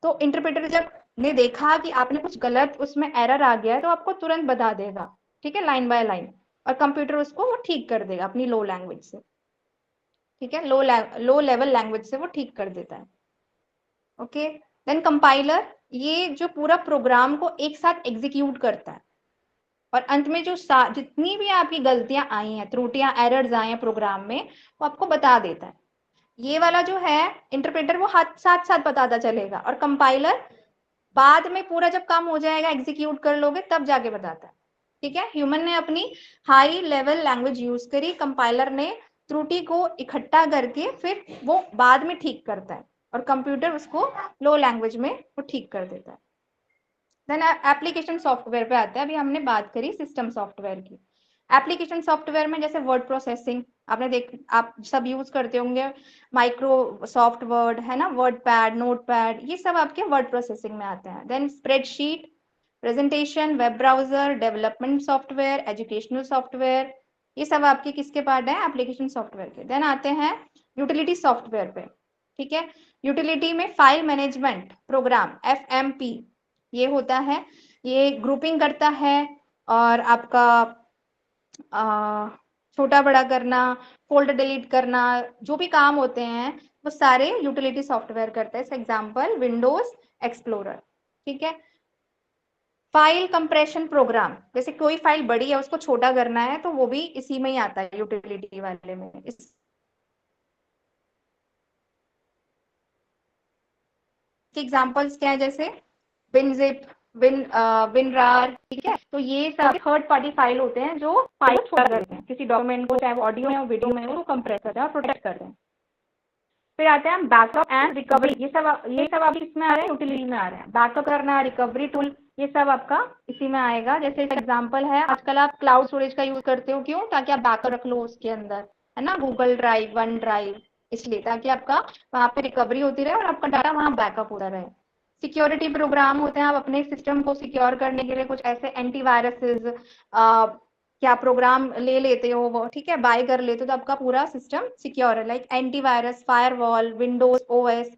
तो इंटरप्रेटर जब ने देखा कि आपने कुछ गलत, उसमें एरर आ गया है, तो आपको तुरंत बता देगा, ठीक है, लाइन बाय लाइन, और कंप्यूटर उसको वो ठीक कर देगा अपनी लो लैंग्वेज से, ठीक है, लो लेवल लैंग्वेज से वो ठीक कर देता है। ओके, देन कंपाइलर, ये जो पूरा प्रोग्राम को एक साथ एग्जीक्यूट करता है और अंत में जो जितनी भी आपकी गलतियां आई हैं, त्रुटियां, एरर्स आए हैं प्रोग्राम में, वो आपको बता देता है। ये वाला जो है इंटरप्रेटर, वो साथ साथ बताता चलेगा, और कंपाइलर बाद में पूरा जब काम हो जाएगा, एग्जीक्यूट कर लोगे तब जाके बताता है, ठीक है। ह्यूमन ने अपनी हाई लेवल लैंग्वेज यूज करी, कंपाइलर ने त्रुटि को इकट्ठा करके फिर वो बाद में ठीक करता है, और कंप्यूटर उसको लो लैंग्वेज में वो ठीक कर देता है। देन एप्लीकेशन सॉफ्टवेयर पे आते हैं। अभी हमने बात करी सिस्टम सॉफ्टवेयर की। एप्लीकेशन सॉफ्टवेयर में जैसे वर्ड प्रोसेसिंग, आप सब यूज करते होंगे, माइक्रोसॉफ्ट वर्ड, है ना, वर्ड पैड, नोट पैड, ये सब आपके वर्ड प्रोसेसिंग में आते हैं। Then spreadsheet, presentation, web browser, development software, educational software, ये सब आपके किसके पार्ट है, एप्लीकेशन सॉफ्टवेयर के। देन आते हैं यूटिलिटी सॉफ्टवेयर पे, ठीक है। यूटिलिटी में फाइल मैनेजमेंट प्रोग्राम FMP ये होता है, ये ग्रुपिंग करता है और आपका छोटा बड़ा करना, फोल्डर डिलीट करना, जो भी काम होते हैं वो सारे यूटिलिटी सॉफ्टवेयर करता है। फॉर एग्जांपल विंडोज एक्सप्लोरर, ठीक है। फाइल कंप्रेशन प्रोग्राम, जैसे कोई फाइल बड़ी है उसको छोटा करना है तो वो भी इसी में ही आता है, यूटिलिटी वाले में। एग्जांपल्स क्या है, जैसे विनजिप, विनरार, ठीक है। तो ये सब थर्ड पार्टी फाइल होते हैं जो फाइल छोटा करते हैं किसी डॉक्यूमेंट को, चाहे वो ऑडियो में हो वीडियो में हो, वो कंप्रेस करते हैं और प्रोटेक्ट करते हैं। फिर आते हैं बैकअप एंड रिकवरी, ये सब आप इसमें आ रहे हैं, यूटिलिटी में आ रहे हैं। बैकअप करना, रिकवरी टूल, ये सब आपका इसी में आएगा। जैसे एग्जांपल है, आजकल आप क्लाउड स्टोरेज का यूज करते हो, क्यों? ताकि आप बैकअप रख लो उसके अंदर, है ना, गूगल ड्राइव, वन ड्राइव, इसलिए ताकि आपका वहां पे रिकवरी होती रहे और आपका डाटा वहां बैकअप होता रहे। सिक्योरिटी प्रोग्राम होते हैं, आप अपने सिस्टम को सिक्योर करने के लिए कुछ ऐसे एंटीवायरसेस क्या प्रोग्राम ले लेते हो वो, ठीक है, बाय कर लेते हो तो आपका पूरा सिस्टम सिक्योर है। Like antivirus, firewall, Windows OS,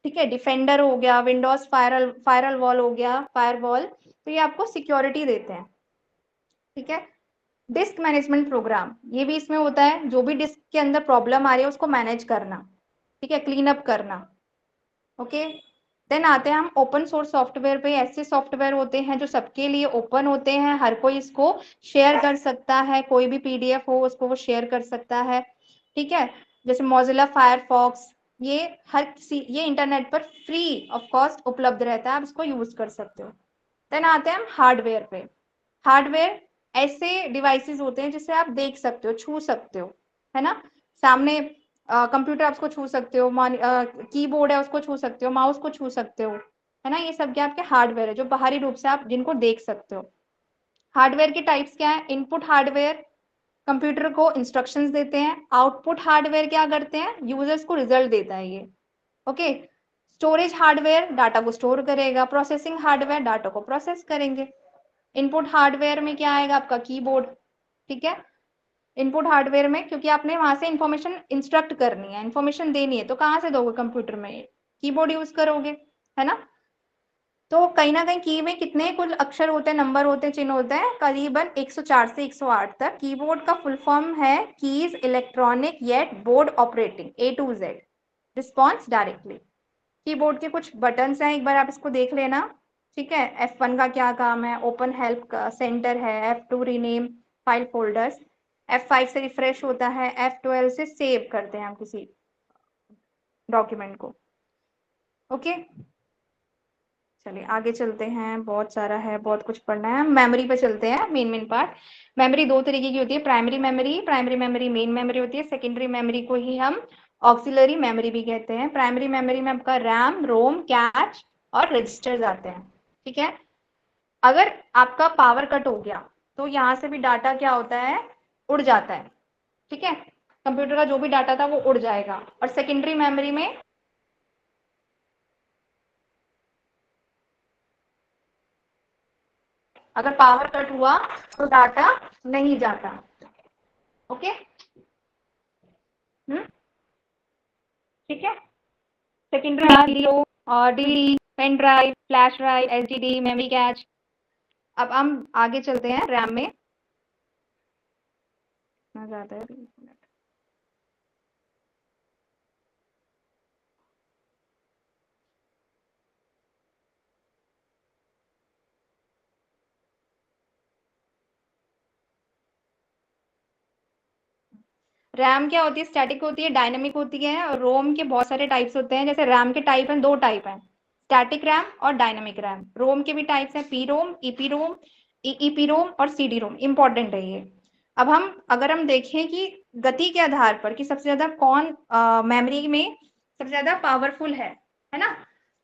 ठीक है, डिफेंडर हो गया, विंडोज फायरल वॉल हो गया, फायरवॉल, तो ये आपको सिक्योरिटी देते हैं, ठीक है। डिस्क मैनेजमेंट प्रोग्राम, ये भी इसमें होता है, जो भी डिस्क के अंदर प्रॉब्लम आ रही है उसको मैनेज करना, ठीक है, क्लीन अप करना, ओके। देन आते हैं हम ओपन सोर्स सॉफ्टवेयर पे। ऐसे सॉफ्टवेयर होते हैं जो सबके लिए ओपन होते हैं, हर कोई इसको शेयर कर सकता है, कोई भी PDF हो उसको वो शेयर कर सकता है, ठीक है। जैसे मोजिला फायरफॉक्स, ये हर किसी, ये इंटरनेट पर फ्री ऑफ कॉस्ट उपलब्ध रहता है, आप इसको यूज कर सकते हो। देन आते हैं हम हार्डवेयर पे। हार्डवेयर ऐसे डिवाइसेस होते हैं जिसे आप देख सकते हो, छू सकते हो, है ना, सामने कंप्यूटर आप उसको छू सकते हो, कीबोर्ड है उसको छू सकते हो, माउस को छू सकते हो, है ना, ये सब क्या आपके हार्डवेयर है जो बाहरी रूप से आप जिनको देख सकते हो। हार्डवेयर के टाइप्स क्या है? इनपुट हार्डवेयर कंप्यूटर को इंस्ट्रक्शंस देते हैं, आउटपुट हार्डवेयर क्या करते हैं? यूजर्स को रिजल्ट देता है ये, ओके। स्टोरेज हार्डवेयर डाटा को स्टोर करेगा, प्रोसेसिंग हार्डवेयर डाटा को प्रोसेस करेंगे। इनपुट हार्डवेयर में क्या आएगा? आपका कीबोर्ड, ठीक है। इनपुट हार्डवेयर में क्योंकि आपने वहां से इंफॉर्मेशन इंस्ट्रक्ट करनी है, इंफॉर्मेशन देनी है, तो कहाँ से दोगे? कंप्यूटर में कीबोर्ड यूज करोगे, है ना। तो कहीं ना कहीं की में कितने कुल अक्षर होते हैं, नंबर होते हैं, चिन्ह होते हैं, करीबन 104 से 108 तक। कीबोर्ड का फुल फॉर्म है keys electronic yet board operating A to Z response directly. Keyboard के कुछ बटन्स हैं, एक बार आप इसको देख लेना, ठीक है। F1 का क्या काम है? ओपन हेल्प सेंटर है। F2 rename file folders, F5 से रिफ्रेश होता है, F12 से सेव करते हैं हम किसी डॉक्यूमेंट को, ओके। चलिए आगे चलते हैं, बहुत सारा है, बहुत कुछ पढ़ना है। मेमोरी पे चलते हैं, मेन पार्ट। मेमोरी दो तरीके की होती है, प्राइमरी मेमोरी मेन मेमोरी होती है। सेकेंडरी मेमोरी को ही हम ऑक्सिलरी मेमोरी भी कहते हैं। प्राइमरी मेमोरी में आपका रैम, रोम, कैच और रजिस्टर्स आते हैं, ठीक है। अगर आपका पावर कट हो गया तो यहाँ से भी डाटा क्या होता है? उड़ जाता है, ठीक है। कंप्यूटर का जो भी डाटा था वो उड़ जाएगा। और सेकेंडरी मेमोरी में अगर पावर कट हुआ तो डाटा नहीं जाता, ओके, ठीक है। सेकेंडरी और DD, pen drive, flash drive, SSD, memory cache. अब हम आगे चलते हैं रैम में, ज्यादा है। रैम क्या होती है? स्टैटिक होती है, डायनेमिक होती है। और रोम के बहुत सारे टाइप्स होते हैं। जैसे रैम के टाइप हैं, दो टाइप हैं, स्टैटिक रैम और डायनेमिक रैम। रोम के भी टाइप्स हैं, पी रोम, ईपी रोम, ईपी रोम और CD रोम। इंपॉर्टेंट है ये। अब हम अगर हम देखें कि गति के आधार पर कि सबसे ज्यादा कौन मेमोरी में सबसे ज्यादा पावरफुल है ना,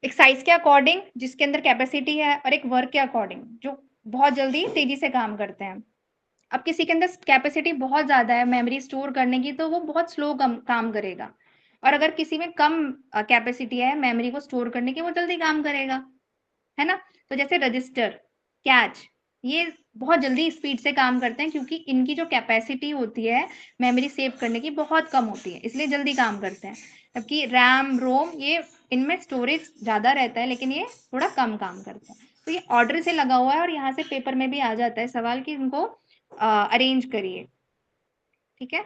एक साइज के अकॉर्डिंग जिसके अंदर कैपेसिटी है, और एक वर्क के अकॉर्डिंग जो बहुत जल्दी तेजी से काम करते हैं। अब किसी के अंदर कैपेसिटी बहुत ज्यादा है मेमोरी स्टोर करने की, तो वो बहुत स्लो काम करेगा। और अगर किसी में कम कैपेसिटी है मेमोरी को स्टोर करने की, वो जल्दी काम करेगा, है ना। तो जैसे रजिस्टर, कैच, ये बहुत जल्दी स्पीड से काम करते हैं, क्योंकि इनकी जो कैपेसिटी होती है मेमोरी सेव करने की बहुत कम होती है, इसलिए जल्दी काम करते हैं। जबकि रैम, रोम, ये इनमें स्टोरेज ज़्यादा रहता है, लेकिन ये थोड़ा कम काम करता है। तो ये ऑर्डर से लगा हुआ है, और यहाँ से पेपर में भी आ जाता है सवाल कि इनको अरेंज करिए। ठीक है,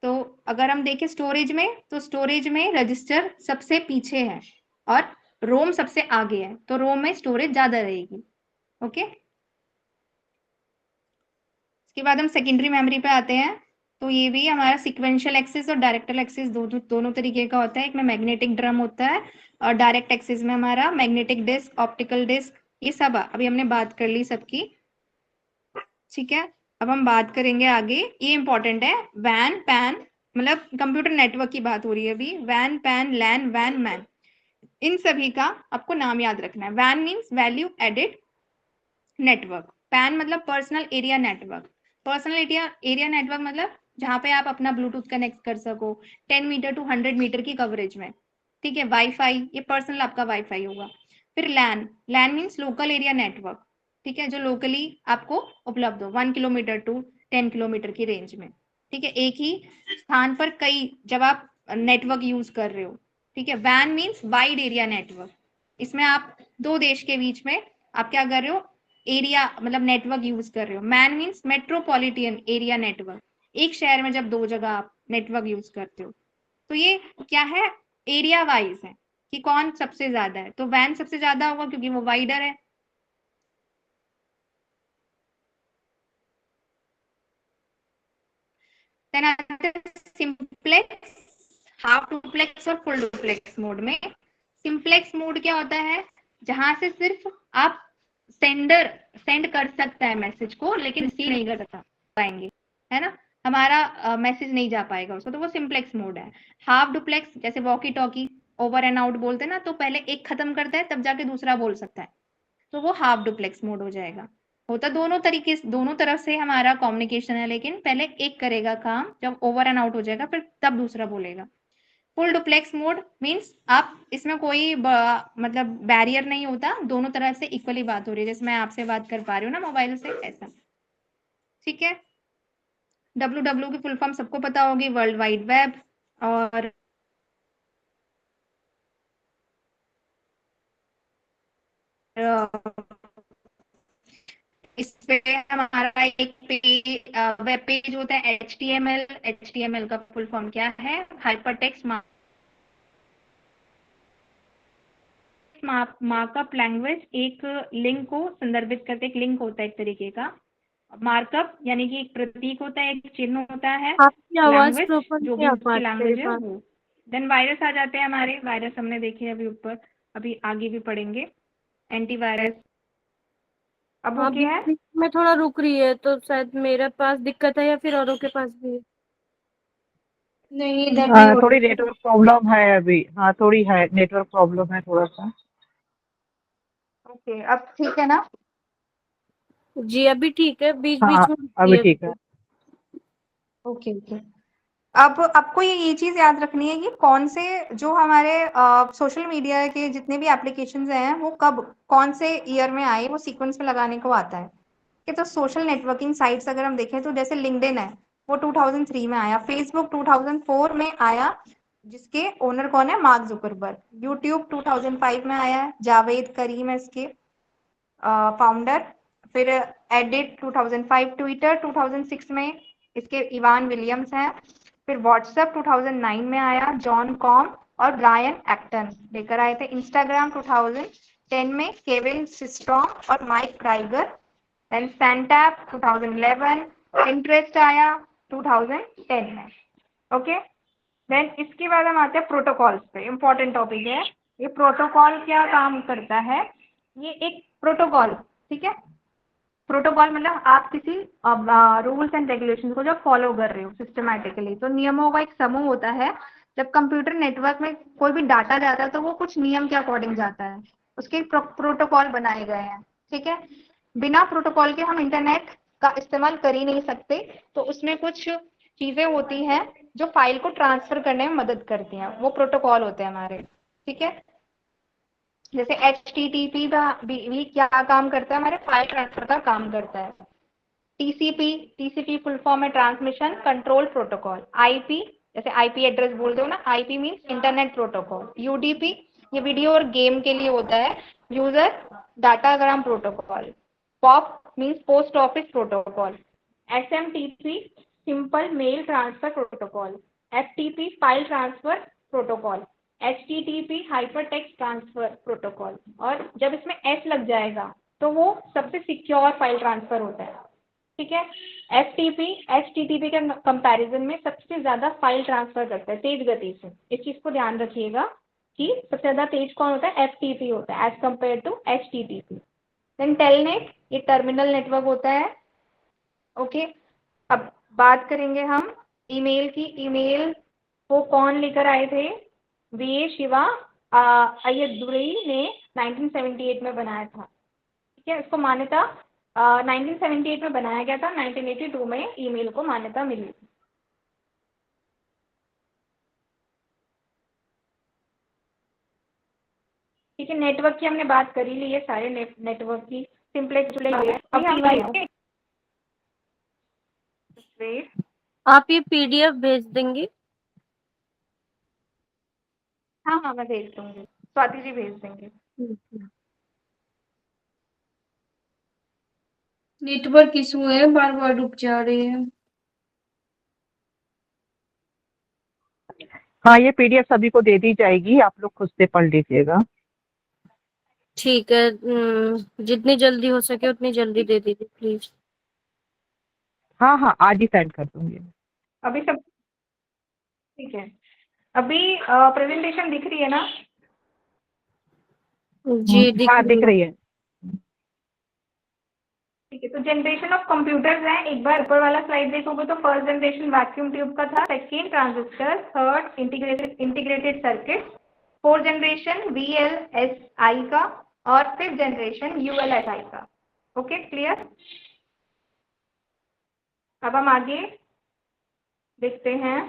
तो अगर हम देखें स्टोरेज में, तो स्टोरेज में रजिस्टर सबसे पीछे है और रोम सबसे आगे है, तो रोम में स्टोरेज ज्यादा रहेगी। ओके, इसके बाद हम सेकेंडरी मेमोरी पे आते हैं। तो ये भी हमारा सिक्वेंशियल एक्सिस और डायरेक्टल एक्सिस दोनों तरीके का होता है। एक में मैग्नेटिक ड्रम होता है, और डायरेक्ट एक्सिस में हमारा मैग्नेटिक डिस्क, ऑप्टिकल डिस्क, ये सब अभी हमने बात कर ली सबकी। ठीक है, अब हम बात करेंगे आगे, ये इंपॉर्टेंट है, वैन, पैन, मतलब कंप्यूटर नेटवर्क की बात हो रही है अभी। वैन, पैन, लैन, वैन, मैन, इन सभी का आपको नाम याद रखना है। Van means value added network, PAN मतलब personal area network. Personal area network मतलब जहां पे आप अपना ब्लूटूथ कनेक्ट कर सको 10 मीटर टू 100 मीटर की कवरेज में। ठीक है, वाईफाई, ये पर्सनल आपका वाईफाई होगा। फिर लैन, लैन मीन्स लोकल एरिया नेटवर्क। ठीक है, जो लोकली आपको उपलब्ध हो 1 किलोमीटर टू 10 किलोमीटर की रेंज में। ठीक है, एक ही स्थान पर कई, जब आप नेटवर्क यूज कर रहे हो। ठीक है, van means wide area network, इसमें आप दो देश के बीच में आप क्या कर रहे हो, एरिया मतलब नेटवर्क यूज कर रहे हो। Man means metropolitan area network, एक शहर में जब दो जगह आप नेटवर्क यूज करते हो। तो ये क्या है, एरिया वाइज है कि कौन सबसे ज्यादा है, तो वैन सबसे ज्यादा होगा क्योंकि वो वाइडर है। देन आते सिंप्लेक्स, हाफ डुप्लेक्स और फुल डुप्लेक्स मोड में। सिंप्लेक्स मोड क्या होता है, जहां से सिर्फ आप सेंड कर सकता है मैसेज को, लेकिन रिसीव नहीं कर सकता पाएंगे, है ना, हमारा मैसेज नहीं जा पाएगा उसको, तो वो सिंप्लेक्स मोड है। हाफ डुप्लेक्स जैसे walkie talkie, over and out बोलते हैं ना, तो पहले एक खत्म करता है तब जाके दूसरा बोल सकता है, तो वो हाफ डुप्लेक्स मोड हो जाएगा। होता दोनों तरीके, दोनों तरफ से हमारा कम्युनिकेशन है, लेकिन पहले एक करेगा काम, जब ओवर एंड आउट हो जाएगा फिर तब दूसरा बोलेगा। फुल डुप्लेक्स मोड मीन्स आप इसमें कोई मतलब बैरियर नहीं होता, दोनों तरफ से इक्वली बात हो रही है, जैसे मैं आपसे बात कर पा रही हूँ ना मोबाइल से, ऐसा। ठीक है, WW की फुल फॉर्म सबको पता होगी, वर्ल्ड वाइड वेब। और इस पे हमारा एक वेब पेज होता है HTML। HTML का फुल फॉर्म क्या है, हाइपरटेक्स्ट मार्कअप लैंग्वेज। एक लिंक को संदर्भित करते, एक लिंक होता है एक तरीके का। मार्कअप यानी कि एक प्रतीक होता है, एक चिन्ह होता है। आपकी आवाज लैंग्वेज प्रॉपर जो नहीं भी आ पा उसकी रही मेरे लैंग्वेज है पास। वो। देन वायरस आ जाते हैं हमारे, वायरस हमने देखे अभी ऊपर, अभी आगे भी पढ़ेंगे। एंटीवायरस, अब हाँ, ओके बीच है। बीच में थोड़ा रुक रही है, तो शायद मेरे पास दिक्कत है या फिर औरों के पास भी है। नहीं, इधर भी हो थोड़ी रही है। नेटवर्क प्रॉब्लम है अभी, हाँ थोड़ी है, नेटवर्क प्रॉब्लम है थोड़ा सा। ओके, अब ठीक है ना। जी अभी ठीक है, बीच हाँ बीच में रुक रही अभी है। ठीक है। ओके ओके, अब आपको ये चीज याद रखनी है कि कौन से जो हमारे सोशल मीडिया के जितने भी एप्लीकेशंस हैं वो कब कौन से ईयर में आए, वो सीक्वेंस में लगाने को आता है। कि तो सोशल नेटवर्किंग साइट्स अगर हम देखें तो जैसे लिंक्डइन है, वो 2003 में आया। फेसबुक 2004 में आया, जिसके ओनर कौन है, मार्क जुकरबर्ग। यूट्यूब 2005 में आया है, जावेद करीम है इसके फाउंडर। फिर एडिट 2005, ट्विटर 2006 में इसके इवान विलियम्स हैं। फिर व्हाट्सएप 2009 में आया, जॉन कॉम और ब्रायन एक्टन लेकर आए थे। इंस्टाग्राम 2010 में केविन सिस्ट्रॉम और माइक क्राइगर। देन सैंटैप 2011, इंटरेस्ट आया 2010 में। ओके, देन इसके बाद हम आते हैं प्रोटोकॉल्स पे, इंपॉर्टेंट टॉपिक है ये। प्रोटोकॉल क्या काम करता है, ये एक प्रोटोकॉल, ठीक है, प्रोटोकॉल मतलब आप किसी रूल्स एंड रेगुलेशन को जब फॉलो कर रहे हो सिस्टमैटिकली, तो नियमों का एक समूह होता है। जब कंप्यूटर नेटवर्क में कोई भी डाटा जाता है तो वो कुछ नियम के अकॉर्डिंग जाता है, उसके प्रोटोकॉल बनाए गए हैं। ठीक है, बिना प्रोटोकॉल के हम इंटरनेट का इस्तेमाल कर ही नहीं सकते, तो उसमें कुछ चीजें होती हैं जो फाइल को ट्रांसफर करने में मदद करती हैं, वो प्रोटोकॉल होते हैं हमारे। ठीक है, जैसे HTTP भी क्या काम करता है, हमारे फाइल ट्रांसफर का काम करता है। टीसीपी फुल फॉर्म है ट्रांसमिशन कंट्रोल प्रोटोकॉल। आईपी, जैसे आईपी एड्रेस बोल दो ना, IP means internet protocol. UDP ये वीडियो और गेम के लिए होता है, user datagram protocol. POP means post office protocol. SMTP simple mail transfer protocol. FTP file transfer protocol. HTTP hyper text transfer protocol. और जब इसमें एस लग जाएगा तो वो सबसे सिक्योर फाइल ट्रांसफर होता है। ठीक है। एफटीपी एचटीटीपी के कंपैरिजन में सबसे ज्यादा फाइल ट्रांसफर करता है तेज गति से। इस चीज को ध्यान रखिएगा कि सबसे ज्यादा तेज कौन होता है, एफटीपी होता है as compare to HTTP. Then telnet ये टर्मिनल नेटवर्क होता है। ओके, अब बात करेंगे हम ईमेल की। ईमेल को कौन लेकर आए थे, वी शिवा अय्यदुरई ने 1978 में बनाया था। ठीक है, इसको मान्यता 1978 में बनाया गया था, 1982 में ईमेल को मान्यता मिली थी। ठीक है, नेटवर्क की हमने बात कर ही ली है, सारे नेटवर्क की सिंपलेक्स आप ये पीडीएफ भेज देंगी? हाँ हाँ मैं भेज दूंगी, स्वाति जी भेज देंगे। नेटवर्क इशू है, बार बार रुक जा रही है। हाँ, ये पीडीएफ सभी को दे दी जाएगी, आप लोग खुद से पढ़ लीजिएगा। ठीक है, जितनी जल्दी हो सके उतनी जल्दी दे दीजिए प्लीज। हाँ हाँ, आज ही सेंड कर दूंगी। अभी सब ठीक है। अभी प्रेजेंटेशन दिख रही है ना? जी दिख हाँ, रही दिख है। रही है। ठीक है, तो जनरेशन ऑफ कंप्यूटर्स है। एक बार ऊपर वाला स्लाइड देखोगे तो फर्स्ट जनरेशन वैक्यूम ट्यूब का था, second transistor, third integrated circuit, fourth generation VLSI का, और फिफ्थ जनरेशन ULSI का। Okay, clear? अब हम आगे देखते हैं।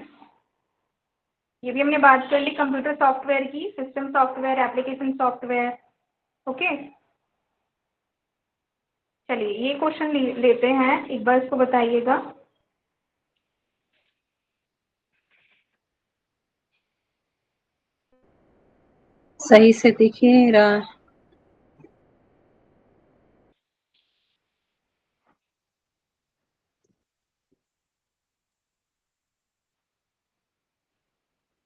ये भी हमने बात कर ली कंप्यूटर सॉफ्टवेयर की, system software, application software. Okay, चलिए ये क्वेश्चन लेते हैं, एक बार इसको बताइएगा। सही से दिख ही नहीं रहा।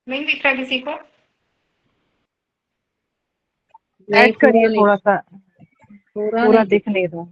नहीं दिख रहा किसी को? नहीं, ऐड करिए थोड़ा सा, पूरा पूरा नहीं दिख नहीं रहा।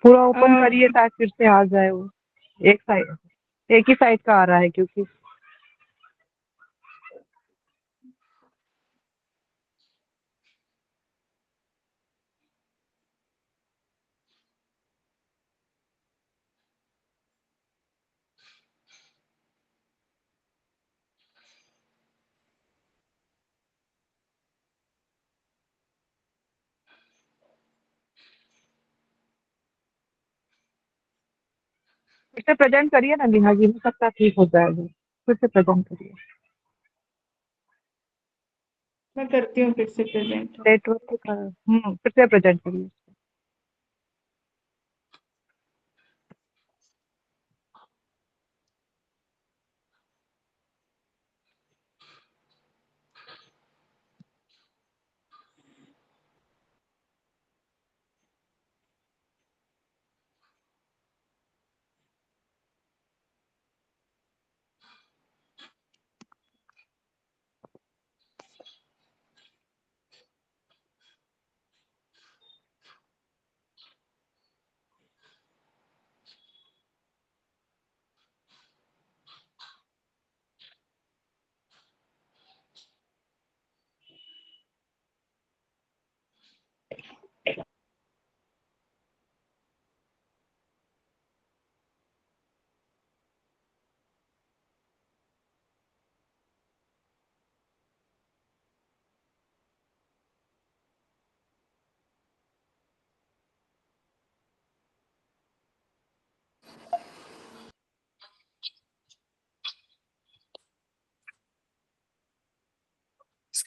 पूरा ओपन करिए ताकि फिर से आ जाए वो। एक साइड, एक ही साइड का आ रहा है क्योंकि। फिर से प्रेजेंट करिए ना नेहा जी, हो सकता है ठीक हो जाएगा। फिर से प्रेजेंट करिए। मैं करती हूँ फिर से प्रेजेंट। नेटवर्क के कारण फिर से प्रेजेंट करिए।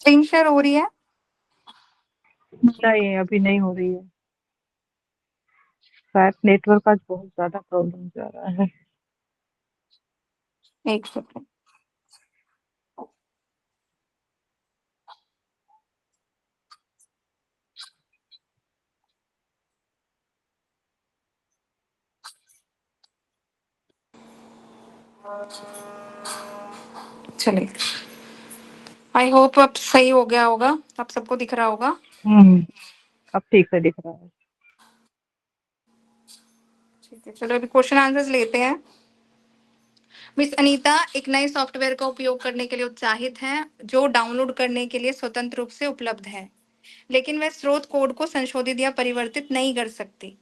स्क्रीन शेयर हो रही है? नहीं, अभी नहीं हो रही है। शायद नेटवर्क का बहुत ज्यादा प्रॉब्लम जा रहा है। एक सेकंड। चलिए, आई होप अब सही हो गया होगा, अब सबको दिख रहा होगा। अब ठीक से दिख रहा है। ठीक है, चलो अभी क्वेश्चन आंसर्स लेते हैं। मिस अनीता एक नए सॉफ्टवेयर का उपयोग करने के लिए उत्साहित हैं, जो डाउनलोड करने के लिए स्वतंत्र रूप से उपलब्ध है, लेकिन वह स्रोत कोड को संशोधित या परिवर्तित नहीं कर सकती।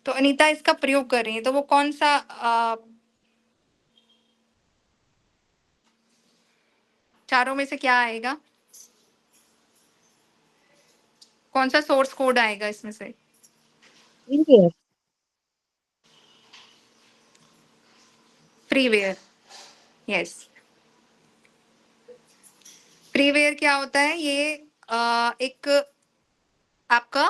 तो अनीता इसका प्रयोग कर रही है, तो वो कौन सा चारों में से क्या आएगा? कौन सा सोर्स कोड आएगा इसमें से? फ्रीवेयर। यस, फ्रीवेयर क्या होता है? ये एक आपका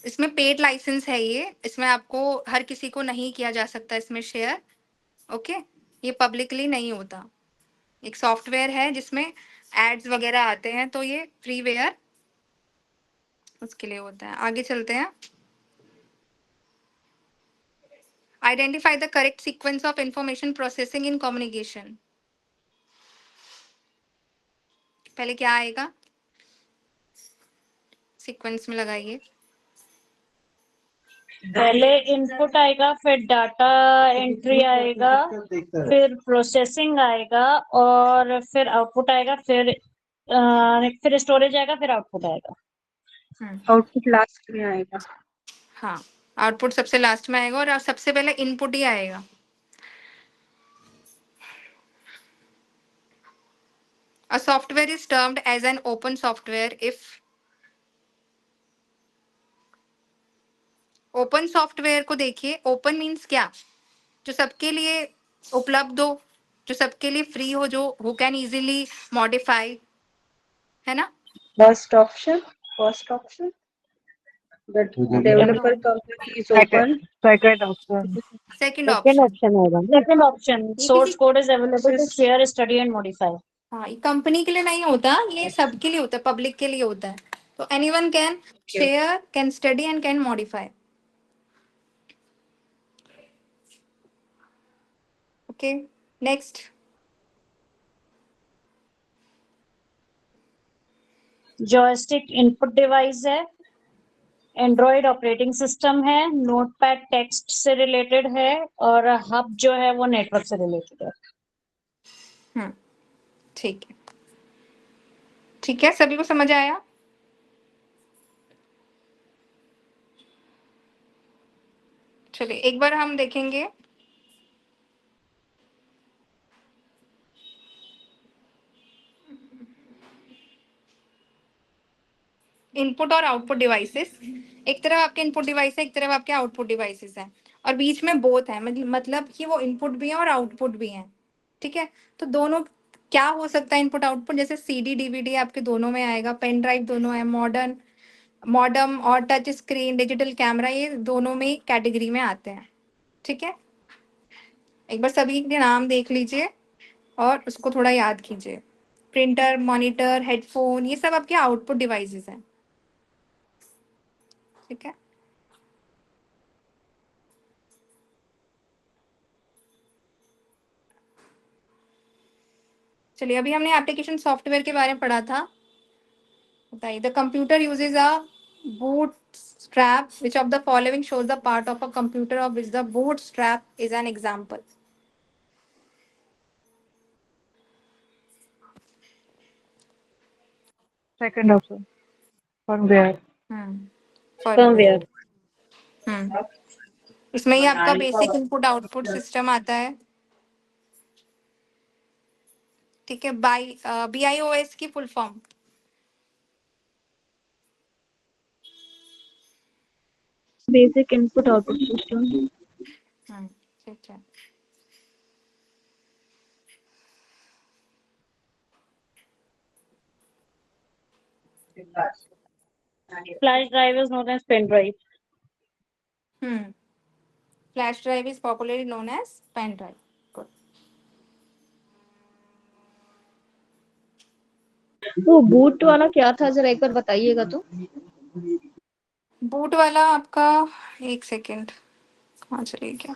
इसमें पेड लाइसेंस है। ये इसमें आपको हर किसी को नहीं किया जा सकता इसमें शेयर। ओके, ये पब्लिकली नहीं होता। एक सॉफ्टवेयर है जिसमें एड्स वगैरह आते हैं, तो ये फ्रीवेयर उसके लिए होता है। आगे चलते हैं। Identify the correct sequence of information processing in communication. पहले क्या आएगा? सीक्वेंस में लगाइए। पहले इनपुट आएगा, फिर डाटा एंट्री आएगा, फिर प्रोसेसिंग आएगा, और फिर आउटपुट आएगा, फिर स्टोरेज आएगा, फिर आउटपुट आएगा। आउटपुट लास्ट में आएगा। हाँ, आउटपुट सबसे लास्ट में आएगा और सबसे पहले इनपुट ही आएगा। A software is termed as an open software if open software को देखिए, ओपन मीन्स क्या? जो सबके लिए उपलब्ध हो, जो सबके लिए फ्री हो, जो हु कैन इजीली मॉडिफाई, है ना? First option the developer company is open. Second option. Second option. Second option, source code is available to share, study and modify. हाँ, ये कंपनी के लिए नहीं होता, ये सबके लिए होता है, पब्लिक के लिए होता है। तो anyone can share, can study and can modify. Okay, next. Joystick input device है, एंड्रॉइड ऑपरेटिंग सिस्टम है, नोटपैड टेक्स्ट से रिलेटेड है, और हब जो है वो नेटवर्क से रिलेटेड है। ठीक है, ठीक है, सभी को समझ आया? चलिए एक बार हम देखेंगे इनपुट और आउटपुट डिवाइसेस। एक तरफ आपके इनपुट डिवाइस है, एक तरफ आपके आउटपुट डिवाइसेस हैं, और बीच में बोथ है, मतलब कि वो इनपुट भी है और आउटपुट भी है। ठीक है, तो दोनों क्या हो सकता है इनपुट आउटपुट? जैसे सीडी डीवीडी आपके दोनों में आएगा, पेन ड्राइव दोनों है, मॉडम और टच स्क्रीन, डिजिटल कैमरा, ये दोनों में कैटेगरी में आते हैं। ठीक है, एक बार सभी के नाम देख लीजिए और उसको थोड़ा याद कीजिए। प्रिंटर, मॉनिटर, हेडफोन, ये सब आपके आउटपुट डिवाइसेस हैं। ठीक है, चलिए अभी हमने एप्लीकेशन सॉफ्टवेयर के बारे में पढ़ा था। बताइए, the computer usage a boot strap, which of the following shows the part of a computer of which the boot strap is an example. Second option, firmware. Firmware. इसमें ही आपका बेसिक इनपुट आउटपुट सिस्टम आता है। ठीक है, BIOS की full form. Basic input output system. ठीक है, Flash drive is known as pen drive. Flash drive is popularly known as pen drive. Good. वो बूट वाला क्या था जरा एक बार बताइएगा तो। बूट वाला आपका, एक सेकेंड, कहाँ चले गया?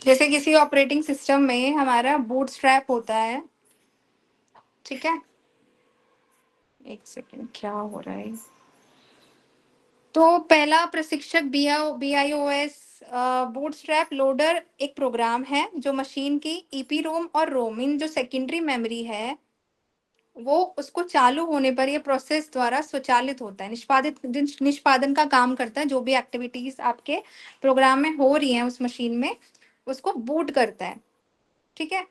जैसे किसी ऑपरेटिंग सिस्टम में हमारा बूट स्ट्रैप होता है, ठीक है? एक सेकेंड, क्या हो रहा है? तो पहला प्रशिक्षक BIOS बूटस्ट्रैप लोडर एक प्रोग्राम है जो मशीन की EPROM और रोम, इन जो सेकेंडरी मेमोरी है, वो उसको चालू होने पर ये प्रोसेस द्वारा स्वचालित होता है, निष्पादन का काम करता है। जो भी एक्टिविटीज आपके प्रोग्राम में हो रही हैं उस मशीन में, उसको बूट करता है, ठीक है?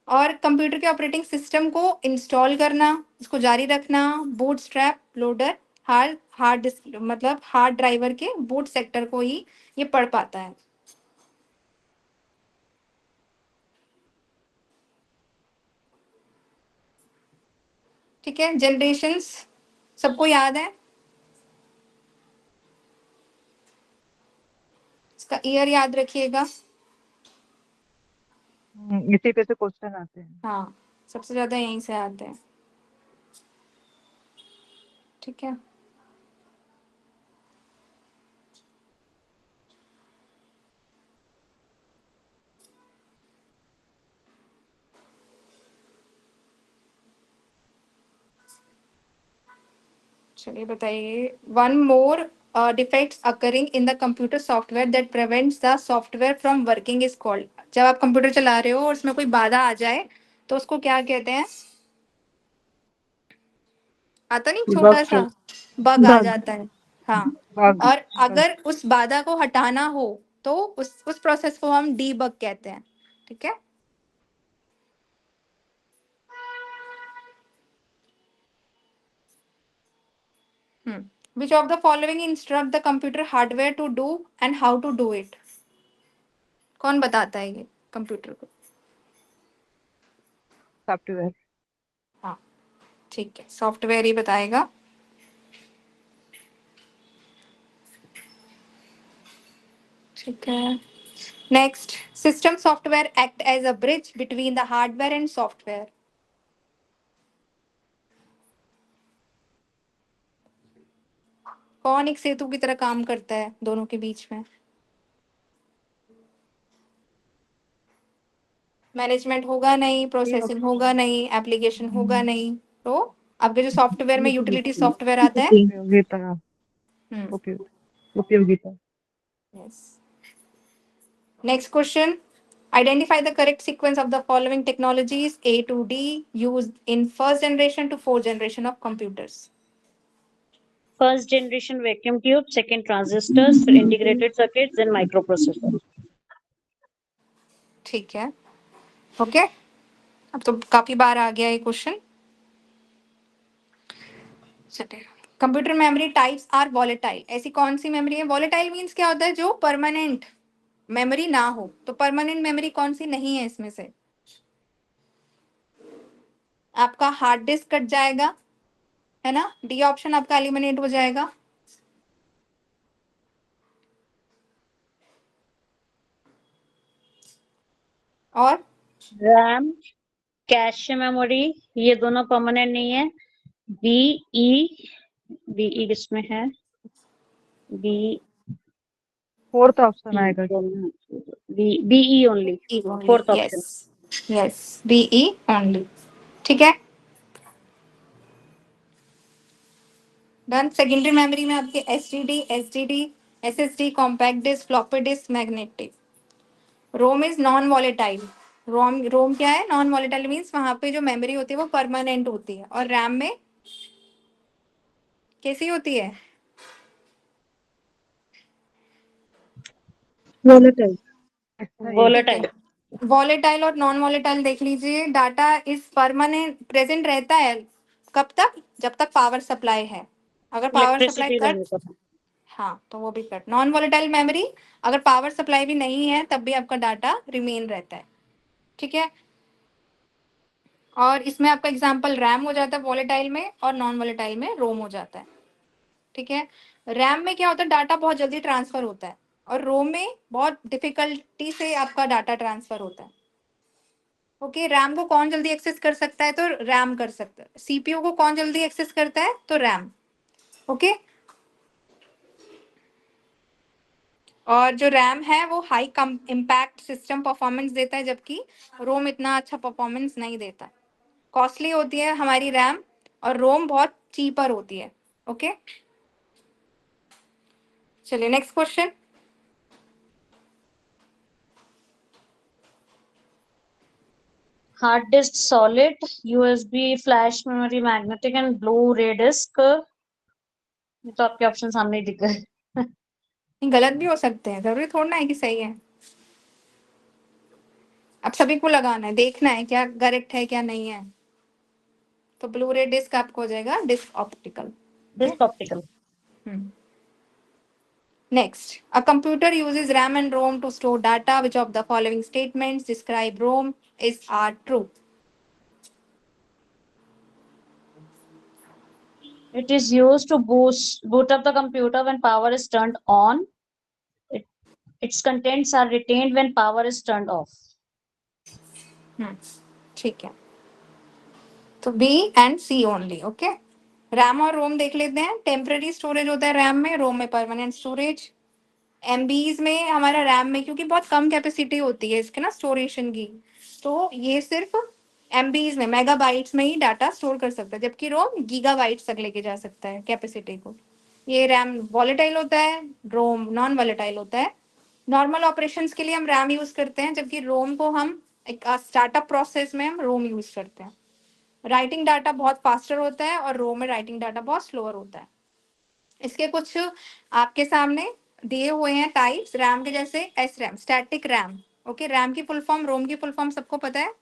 और कंप्यूटर के ऑपरेटिंग सिस्टम को इंस्टॉल करना, उसको जारी रखना, बूटस्ट्रैप लोडर हार्ड डिस्क मतलब हार्ड ड्राइवर के बूट सेक्टर को ही ये पढ़ पाता है। ठीक है, जनरेशंस सबको याद है? इसका ईयर याद रखिएगा। इसी पे से क्वेश्चन आते हैं। हाँ, सबसे ज्यादा यहीं से आते हैं। ठीक है, चलिए बताइए। One more defects occurring in the computer software that prevents the software from working is called. जब आप कंप्यूटर चला रहे हो और उसमें कोई बाधा आ जाए तो उसको क्या कहते हैं? आता नहीं, छोटा सा बग आ बग जाता है। हाँ, बग और अगर उस बाधा को हटाना हो तो उस प्रोसेस को हम डीबग कहते हैं। ठीक है, Which of the following instruct the computer hardware to do and how to do it? कौन बताता है ये कंप्यूटर को? सॉफ्टवेयर। हाँ, ठीक है, सॉफ्टवेयर ही बताएगा। ठीक है, next, system software act as a bridge between the hardware and software. कौन एक सेतु की तरह काम करता है दोनों के बीच में? मैनेजमेंट होगा नहीं, प्रोसेसिंग होगा नहीं, एप्लीकेशन होगा नहीं, तो आपके जो सॉफ्टवेयर में यूटिलिटी सॉफ्टवेयर आता है। उपयोगिता। उपयोगिता। Yes. Next question, identify the correct sequence of the following technologies A to D used in first generation to fourth generation of computers. First generation vacuum tube, second transistors, फिर integrated circuits, then microprocessor. ठीक है, okay, अब तो काफी बार आ गया ये question. चलिए, computer memory types are volatile. ऐसी कौन सी मेमोरी है? वॉलेटाइल मीन्स क्या होता है? जो परमानेंट मेमोरी ना हो। तो परमानेंट मेमोरी कौन सी नहीं है इसमें से? आपका हार्ड डिस्क कट जाएगा, है ना? डी ऑप्शन आपका एलिमिनेट हो जाएगा। और RAM, कैश मेमोरी, ये दोनों परमानेंट नहीं है। बीई किसमें है? बी फोर्थ ऑप्शन आएगा। B E only, fourth option. Yes, B E only. ठीक है, डन। सेकेंडरी मेमोरी में आपके S D D, S S D, compact disc, floppy disk, magnetic. ROM is non volatile. ROM क्या है? नॉन वॉलेटाइल मीन्स वहां पे जो मेमोरी होती है वो परमानेंट होती है। और रैम में कैसी होती है? वोलेटाइल। वोलेटाइल। वॉलेटाइल और नॉन वॉलेटाइल देख लीजिए। डाटा इज परमानेंट, प्रेजेंट रहता है कब तक? जब तक पावर सप्लाई है। अगर पावर सप्लाई इलेक्ट्रिसिटी रहने कट, का। हाँ, तो वो भी कट। नॉन वॉलेटाइल मेमोरी, अगर पावर सप्लाई भी नहीं है तब भी आपका डाटा रिमेन रहता है। ठीक है। और इसमें आपका एग्जाम्पल रैम हो जाता है वॉलेटाइल में, और नॉन वॉलेटाइल में रोम हो जाता है। ठीक है। रैम में क्या होता है, डाटा बहुत जल्दी ट्रांसफर होता है, और रोम में बहुत डिफिकल्टी से आपका डाटा ट्रांसफर होता है। ओके, रैम को कौन जल्दी एक्सेस कर सकता है, तो रैम कर सकता है। सीपीयू को कौन जल्दी एक्सेस करता है, तो रैम। ओके। और जो रैम है वो हाई कम इम्पैक्ट सिस्टम परफॉर्मेंस देता है, जबकि रोम इतना अच्छा परफॉर्मेंस नहीं देता। कॉस्टली होती है हमारी रैम, और रोम बहुत चीपर होती है। ओके, चलिए next question. Hard disk solid, USB, flash memory, magnetic and blue रे डिस्क। ये तो आपके ऑप्शन सामने ही दिख गए। गलत भी हो सकते हैं, जरूरी थोड़ा ना है कि सही है। अब सभी को लगाना है, देखना है क्या करेक्ट है क्या नहीं है। तो ब्लू रे डिस्क आपको हो जाएगा disk optical. Disk optical. Next, a computer uses RAM and ROM to store data. Which of the following statements describe ROM are true? It is used to boot up the computer when power is turned on. Its contents are retained when power is turned off. ठीक है, तो B and C only. Okay, RAM और रोम देख लेते हैं। Temporary storage होता है RAM में, रोम में परमानेंट स्टोरेज। एमबीज में हमारा रैम में, क्योंकि बहुत कम कैपेसिटी होती है इसके ना स्टोरेशन की, तो ये सिर्फ एमबीज में मेगाबाइट्स में ही डाटा स्टोर कर सकता है, जबकि रोम गीगाबाइट्स तक लेके जा सकता है कैपेसिटी को। ये रैम वॉलेटाइल होता है, रोम नॉन वॉलेटाइल होता है। नॉर्मल ऑपरेशंस के लिए हम रैम यूज करते हैं, जबकि रोम को हम एक स्टार्टअप प्रोसेस में हम रोम यूज करते हैं। राइटिंग डाटा बहुत फास्टर होता है, और रोम में राइटिंग डाटा बहुत स्लोअर होता है। इसके कुछ आपके सामने दिए हुए हैं टाइप्स रैम के, जैसे S RAM, static RAM. Okay, RAM की फुल फॉर्म, रोम की फुल फॉर्म सबको पता है?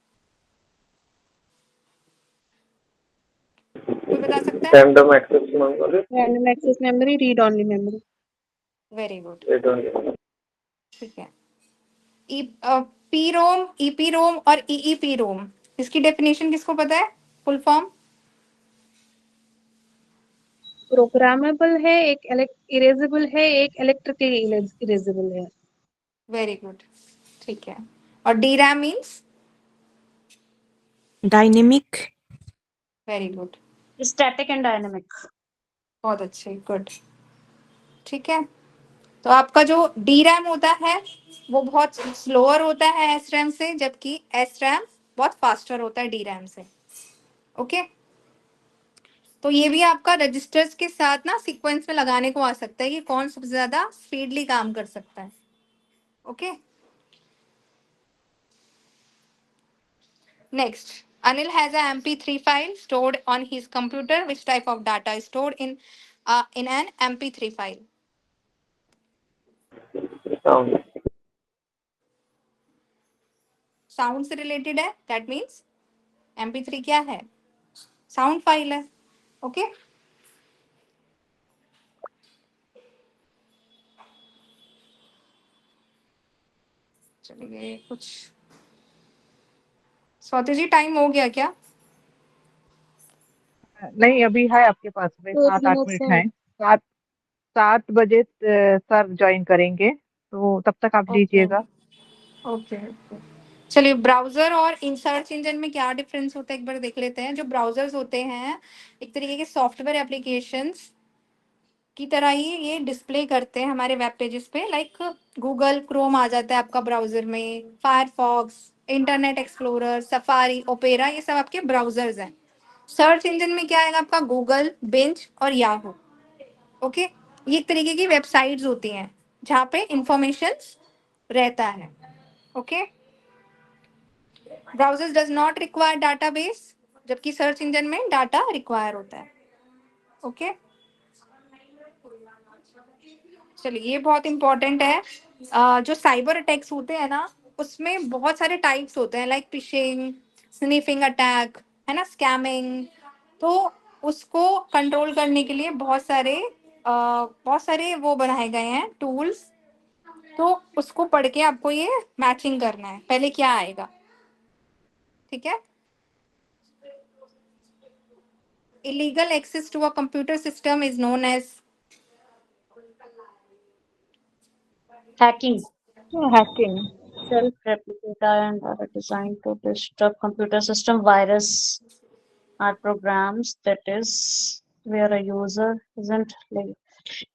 कोई बता सकता है? Random access memory. Random access memory, read only memory. Very good, ठीक है। पी रोम, ईपी रोम और ईईपी रोम, इसकी डेफिनेशन किसको पता है, फुल फॉर्म? प्रोग्रामेबल है, एक इरेजेबल है, एक इलेक्ट्रिकली इरेजेबल है। वेरी गुड, ठीक है। और D RAM means? Dynamic. Very good, static and dynamic. बहुत अच्छे, गुड। ठीक है, तो आपका जो डी रैम होता है वो बहुत स्लोअर होता है एस रैम से, जबकि एस रैम बहुत फास्टर होता है डी रैम से। ओके, तो ये भी आपका रजिस्टर्स के साथ ना सीक्वेंस में लगाने को आ सकता है कि कौन सबसे ज्यादा स्पीडली काम कर सकता है। Okay, next, Anil has a MP3 file stored on his computer. Which type of data is stored in an MP3 file? Sound. Sound से रिलेटेड है, दैट मीन्स MP3 क्या है, साउंड फाइल है। ओके, चलिए कुछ, स्वाति जी टाइम हो गया क्या? नहीं, अभी है आपके पास में 7-8 मिनट है। 7 बजे सर ज्वाइन करेंगे, तो तब तक आप लीजिएगा। ओके, चलिए, ब्राउजर और इन सर्च इंजन में क्या डिफरेंस होता है एक बार देख लेते हैं। जो ब्राउजर्स होते हैं एक तरीके के सॉफ्टवेयर एप्लीकेशंस की तरह ही ये डिस्प्ले करते हैं हमारे वेब पेजेस पे। लाइक गूगल क्रोम आ जाता है आपका ब्राउजर में, Firefox, internet explorer, safari, opera, ये सब आपके ब्राउजर्स हैं। सर्च इंजन में क्या आएगा आपका, गूगल, बिंज और याहू। ओके, ये एक तरीके की वेबसाइट्स होती हैं जहाँ पे इंफॉर्मेशन रहता है। Okay, browsers does not require database, जबकि सर्च इंजन में डाटा रिक्वायर होता है। ओके, चलिए ये बहुत इंपॉर्टेंट है। जो साइबर अटैक्स होते हैं ना, उसमें बहुत सारे टाइप्स होते हैं, लाइक फिशिंग, स्निफिंग अटैक, है ना, स्कैमिंग। तो उसको कंट्रोल करने के लिए बहुत सारे वो बनाए गए हैं टूल्स। तो उसको पढ़ के आपको ये मैचिंग करना है, पहले क्या आएगा। ठीक है। Illegal access to a computer system is known as Hacking. Hacking. Self-replicator and are designed to disrupt computer system. Virus are programs that is where a user isn't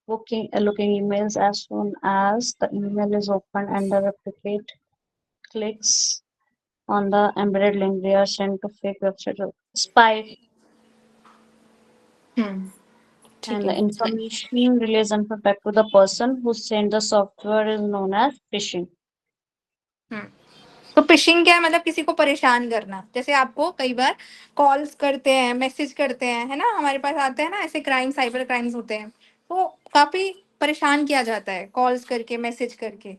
looking emails as soon as the email is opened and the replicate clicks on the embedded link. They are sent to fake website or spy, ठीक and the है। information relays info back to the person who sent the software is known as phishing. तो fishing क्या है, मतलब किसी को परेशान करना। जैसे आपको कई बार कॉल्स करते हैं, मैसेज करते हैं, है ना, हमारे पास आते हैं ना ऐसे क्राइम, साइबर क्राइम्स होते हैं, तो काफी परेशान किया जाता है कॉल्स करके, मैसेज करके,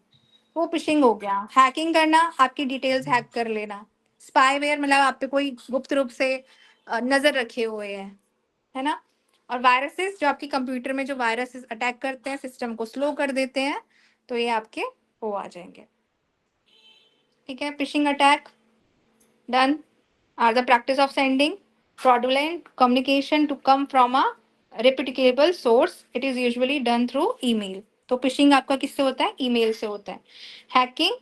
वो फिशिंग हो गया। हैकिंग करना, आपकी डिटेल्स हैक कर लेना। स्पाईवेयर मतलब आप पे कोई गुप्त रूप से नजर रखे हुए है ना। और वायरसेस, जो आपके कंप्यूटर में जो वायरसेस अटैक करते हैं, सिस्टम को स्लो कर देते हैं, तो ये आपके वो आ जाएंगे। ठीक है। Phishing attack done are the practice of sending fraudulent communication to come from a reputable source. It is usually done through email. तो फिशिंग आपका किससे होता है? ईमेल से होता है। हैकिंग,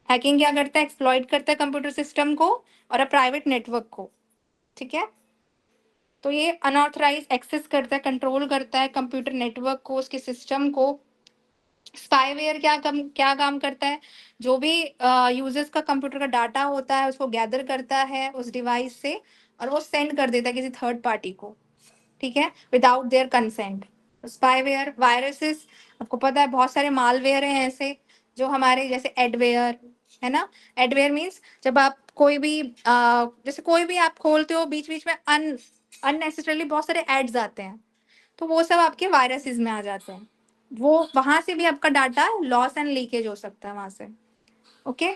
हैकिंग क्या करता है? एक्सप्लॉइट करता है कंप्यूटर सिस्टम को और अ प्राइवेट नेटवर्क को। ठीक है। तो ये अनऑथराइज एक्सेस करता है, कंट्रोल करता है कंप्यूटर नेटवर्क को, उसके सिस्टम को। स्पाईवेयर क्या काम करता है? जो भी यूजर्स का कंप्यूटर का डाटा होता है उसको गैदर करता है उस डिवाइस से, और वो सेंड कर देता है किसी थर्ड पार्टी को, ठीक है, without their consent. Spyware, viruses, आपको पता है बहुत सारे मालवेयर हैं ऐसे, जो हमारे जैसे एडवेयर, है ना। एडवेयर मीन्स जब आप कोई भी जैसे कोई भी आप खोलते हो, बीच बीच में अननेसेसरली बहुत सारे एड्स आते हैं, तो वो सब आपके वायरसेस में आ जाते हैं। वो वहां से भी आपका डाटा लॉस एंड लीकेज हो सकता है वहां से। ओके।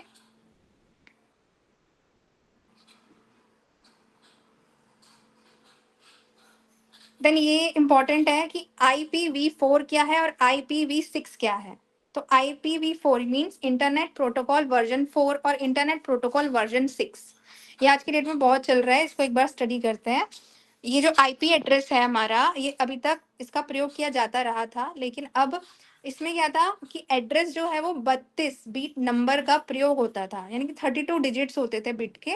देन ये इंपॉर्टेंट है कि IPv4 क्या है और IPv6 क्या है। तो IPv4 means internet protocol version 4 और इंटरनेट प्रोटोकॉल वर्जन 6। ये आज की डेट में बहुत चल रहा है, इसको एक बार स्टडी करते हैं। ये जो IP एड्रेस है हमारा, ये अभी तक इसका प्रयोग किया जाता रहा था, लेकिन अब इसमें क्या था कि एड्रेस जो है वो 32 बीट नंबर का प्रयोग होता था, यानी कि 32 डिजिट्स होते थे बिट के,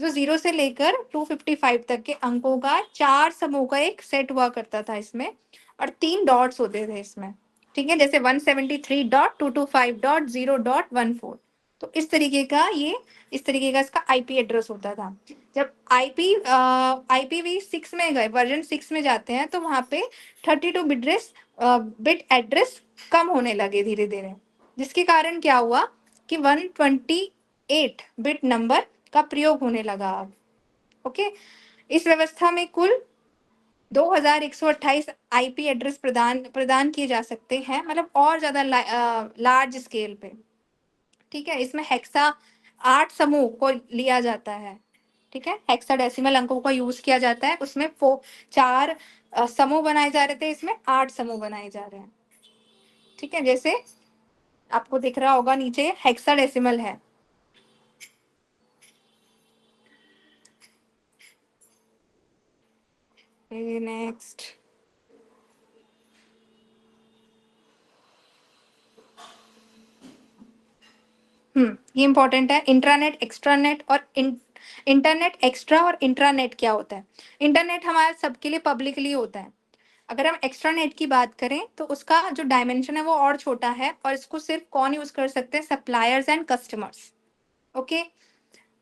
जो 0 से लेकर 255 तक के अंकों का 4 समूह का एक सेट हुआ करता था इसमें, और 3 डॉट्स होते थे इसमें। ठीक है, जैसे 173.225.0.14। तो इस तरीके का इसका IP एड्रेस होता था। जब IPv6 में गए, वर्जन 6 में जाते हैं, तो वहां पे 32 बिट एड्रेस कम होने लगे धीरे धीरे, जिसके कारण क्या हुआ कि 128 बिट नंबर का प्रयोग होने लगा अब। ओके। इस व्यवस्था में कुल 2128 IP एड्रेस प्रदान किए जा सकते हैं, मतलब और ज्यादा लार्ज स्केल पे। ठीक है। इसमें हेक्सा 8 समूह को लिया जाता है। ठीक है, हेक्साडेसिमल अंकों का यूज किया जाता है। उसमें 4 समूह बनाए जा रहे थे, इसमें 8 समूह बनाए जा रहे हैं। ठीक है, जैसे आपको दिख रहा होगा नीचे हेक्साडेसिमल है। नेक्स्ट, ये इंपॉर्टेंट है। इंट्रानेट, एक्स्ट्रानेट और इंटरनेट एक्स्ट्रा और इंट्रानेट क्या होता है? इंटरनेट हमारा सबके लिए पब्लिकली होता है। अगर हम एक्स्ट्रानेट की बात करें तो उसका जो डायमेंशन है वो और छोटा है, और इसको सिर्फ कौन यूज कर सकते हैं? Suppliers and customers. Okay.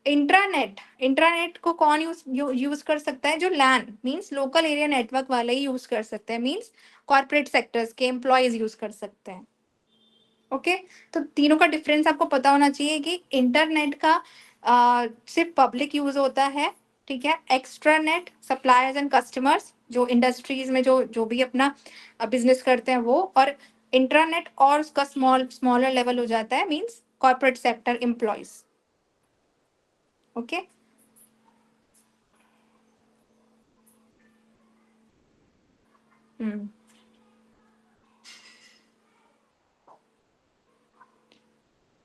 Intranet, intranet को कौन यूज कर सकता है? जो लैन मींस लोकल एरिया नेटवर्क वाले ही यूज कर सकते हैं, मींस कॉर्पोरेट सेक्टर्स के एम्प्लॉयज यूज कर सकते हैं। ओके। तो तीनों का डिफरेंस आपको पता होना चाहिए कि इंटरनेट का सिर्फ पब्लिक यूज होता है। ठीक है। एक्स्ट्रानेट सप्लायर्स एंड कस्टमर्स, जो इंडस्ट्रीज में जो भी अपना बिजनेस करते हैं वो, और इंट्रानेट और उसका स्मॉलर लेवल हो जाता है, means corporate sector employees. Okay.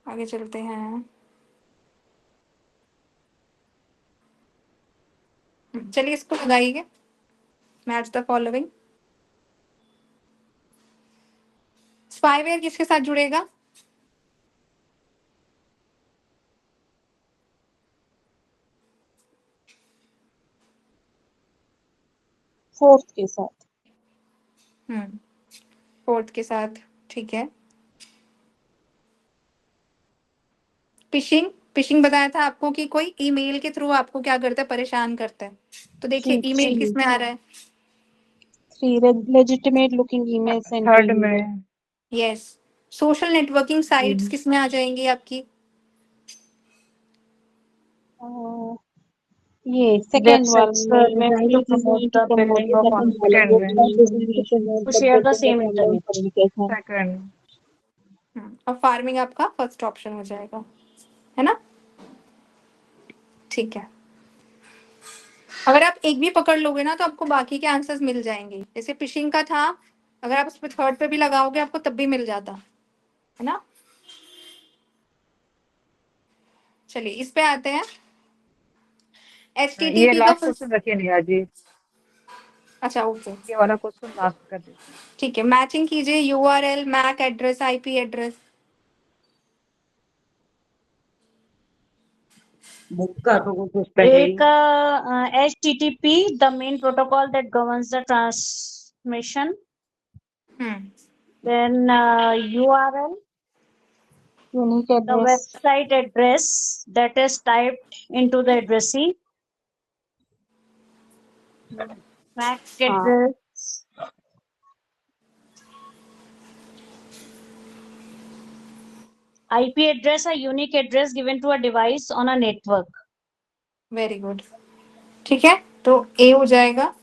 आगे चलते हैं। चलिए इसको लगाइए, मैच द फॉलोइंग। स्पाईवेयर किसके साथ जुड़ेगा? फोर्थ के साथ। फोर्थ के साथ, ठीक है। फिशिंग बताया था आपको कि कोई ईमेल के थ्रू आपको क्या करता है, परेशान करता है। तो देखिए ईमेल किस में आ रहा है? 3 legitimate looking emails sent to third you. में यस। सोशल नेटवर्किंग साइट्स किस में आ जाएंगी आपकी? ये सेकंड That's वाला experiment to promote the building of second में to share the same internet. Second और फार्मिंग आपका फर्स्ट ऑप्शन हो जाएगा, है ना? ठीक है। अगर आप एक भी पकड़ लोगे ना तो आपको बाकी के आंसर्स मिल जाएंगे। जैसे फिशिंग का था, अगर आप उस पर थर्ड पे भी लगाओगे आपको तब भी मिल जाता, है ना? चलिए इस पे आते हैं। ये HTTP का लास्ट क्वेश्चन रखिए नेहा जी, अच्छा ओके, ये वाला क्वेश्चन लास्ट कर दीजिए। ठीक है। मैचिंग कीजिए URL, MAC address, IP address. एक HTTP, the main protocol that governs the transmission. Then URL, unique the address. website address that is typed into the addressee. MAC address. IP address, a unique address given to a device on a network. Very good, ठीक है। तो ए हो जाएगा।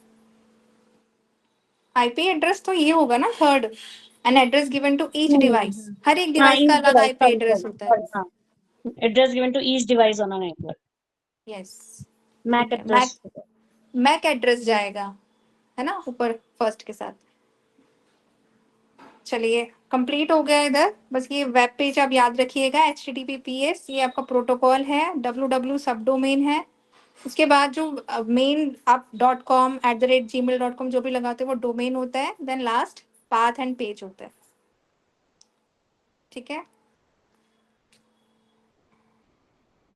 IP address तो ये होगा ना third, an address given to each device. हर एक डिवाइस का each अलग device, IP एड्रेस होता है। address given to each device on a network. Yes, MAC ठीक है। address. मैक एड्रेस जाएगा, है ना, ऊपर फर्स्ट के साथ। चलिए कंप्लीट हो गया इधर। बस ये वेब पेज आप याद रखिएगा, HTTPS ये आपका प्रोटोकॉल है, www सब डोमेन है। उसके बाद जो मेन आप .com@gmail.com जो भी लगाते हो वो डोमेन होता है। Then last path and page होता है, ठीक है।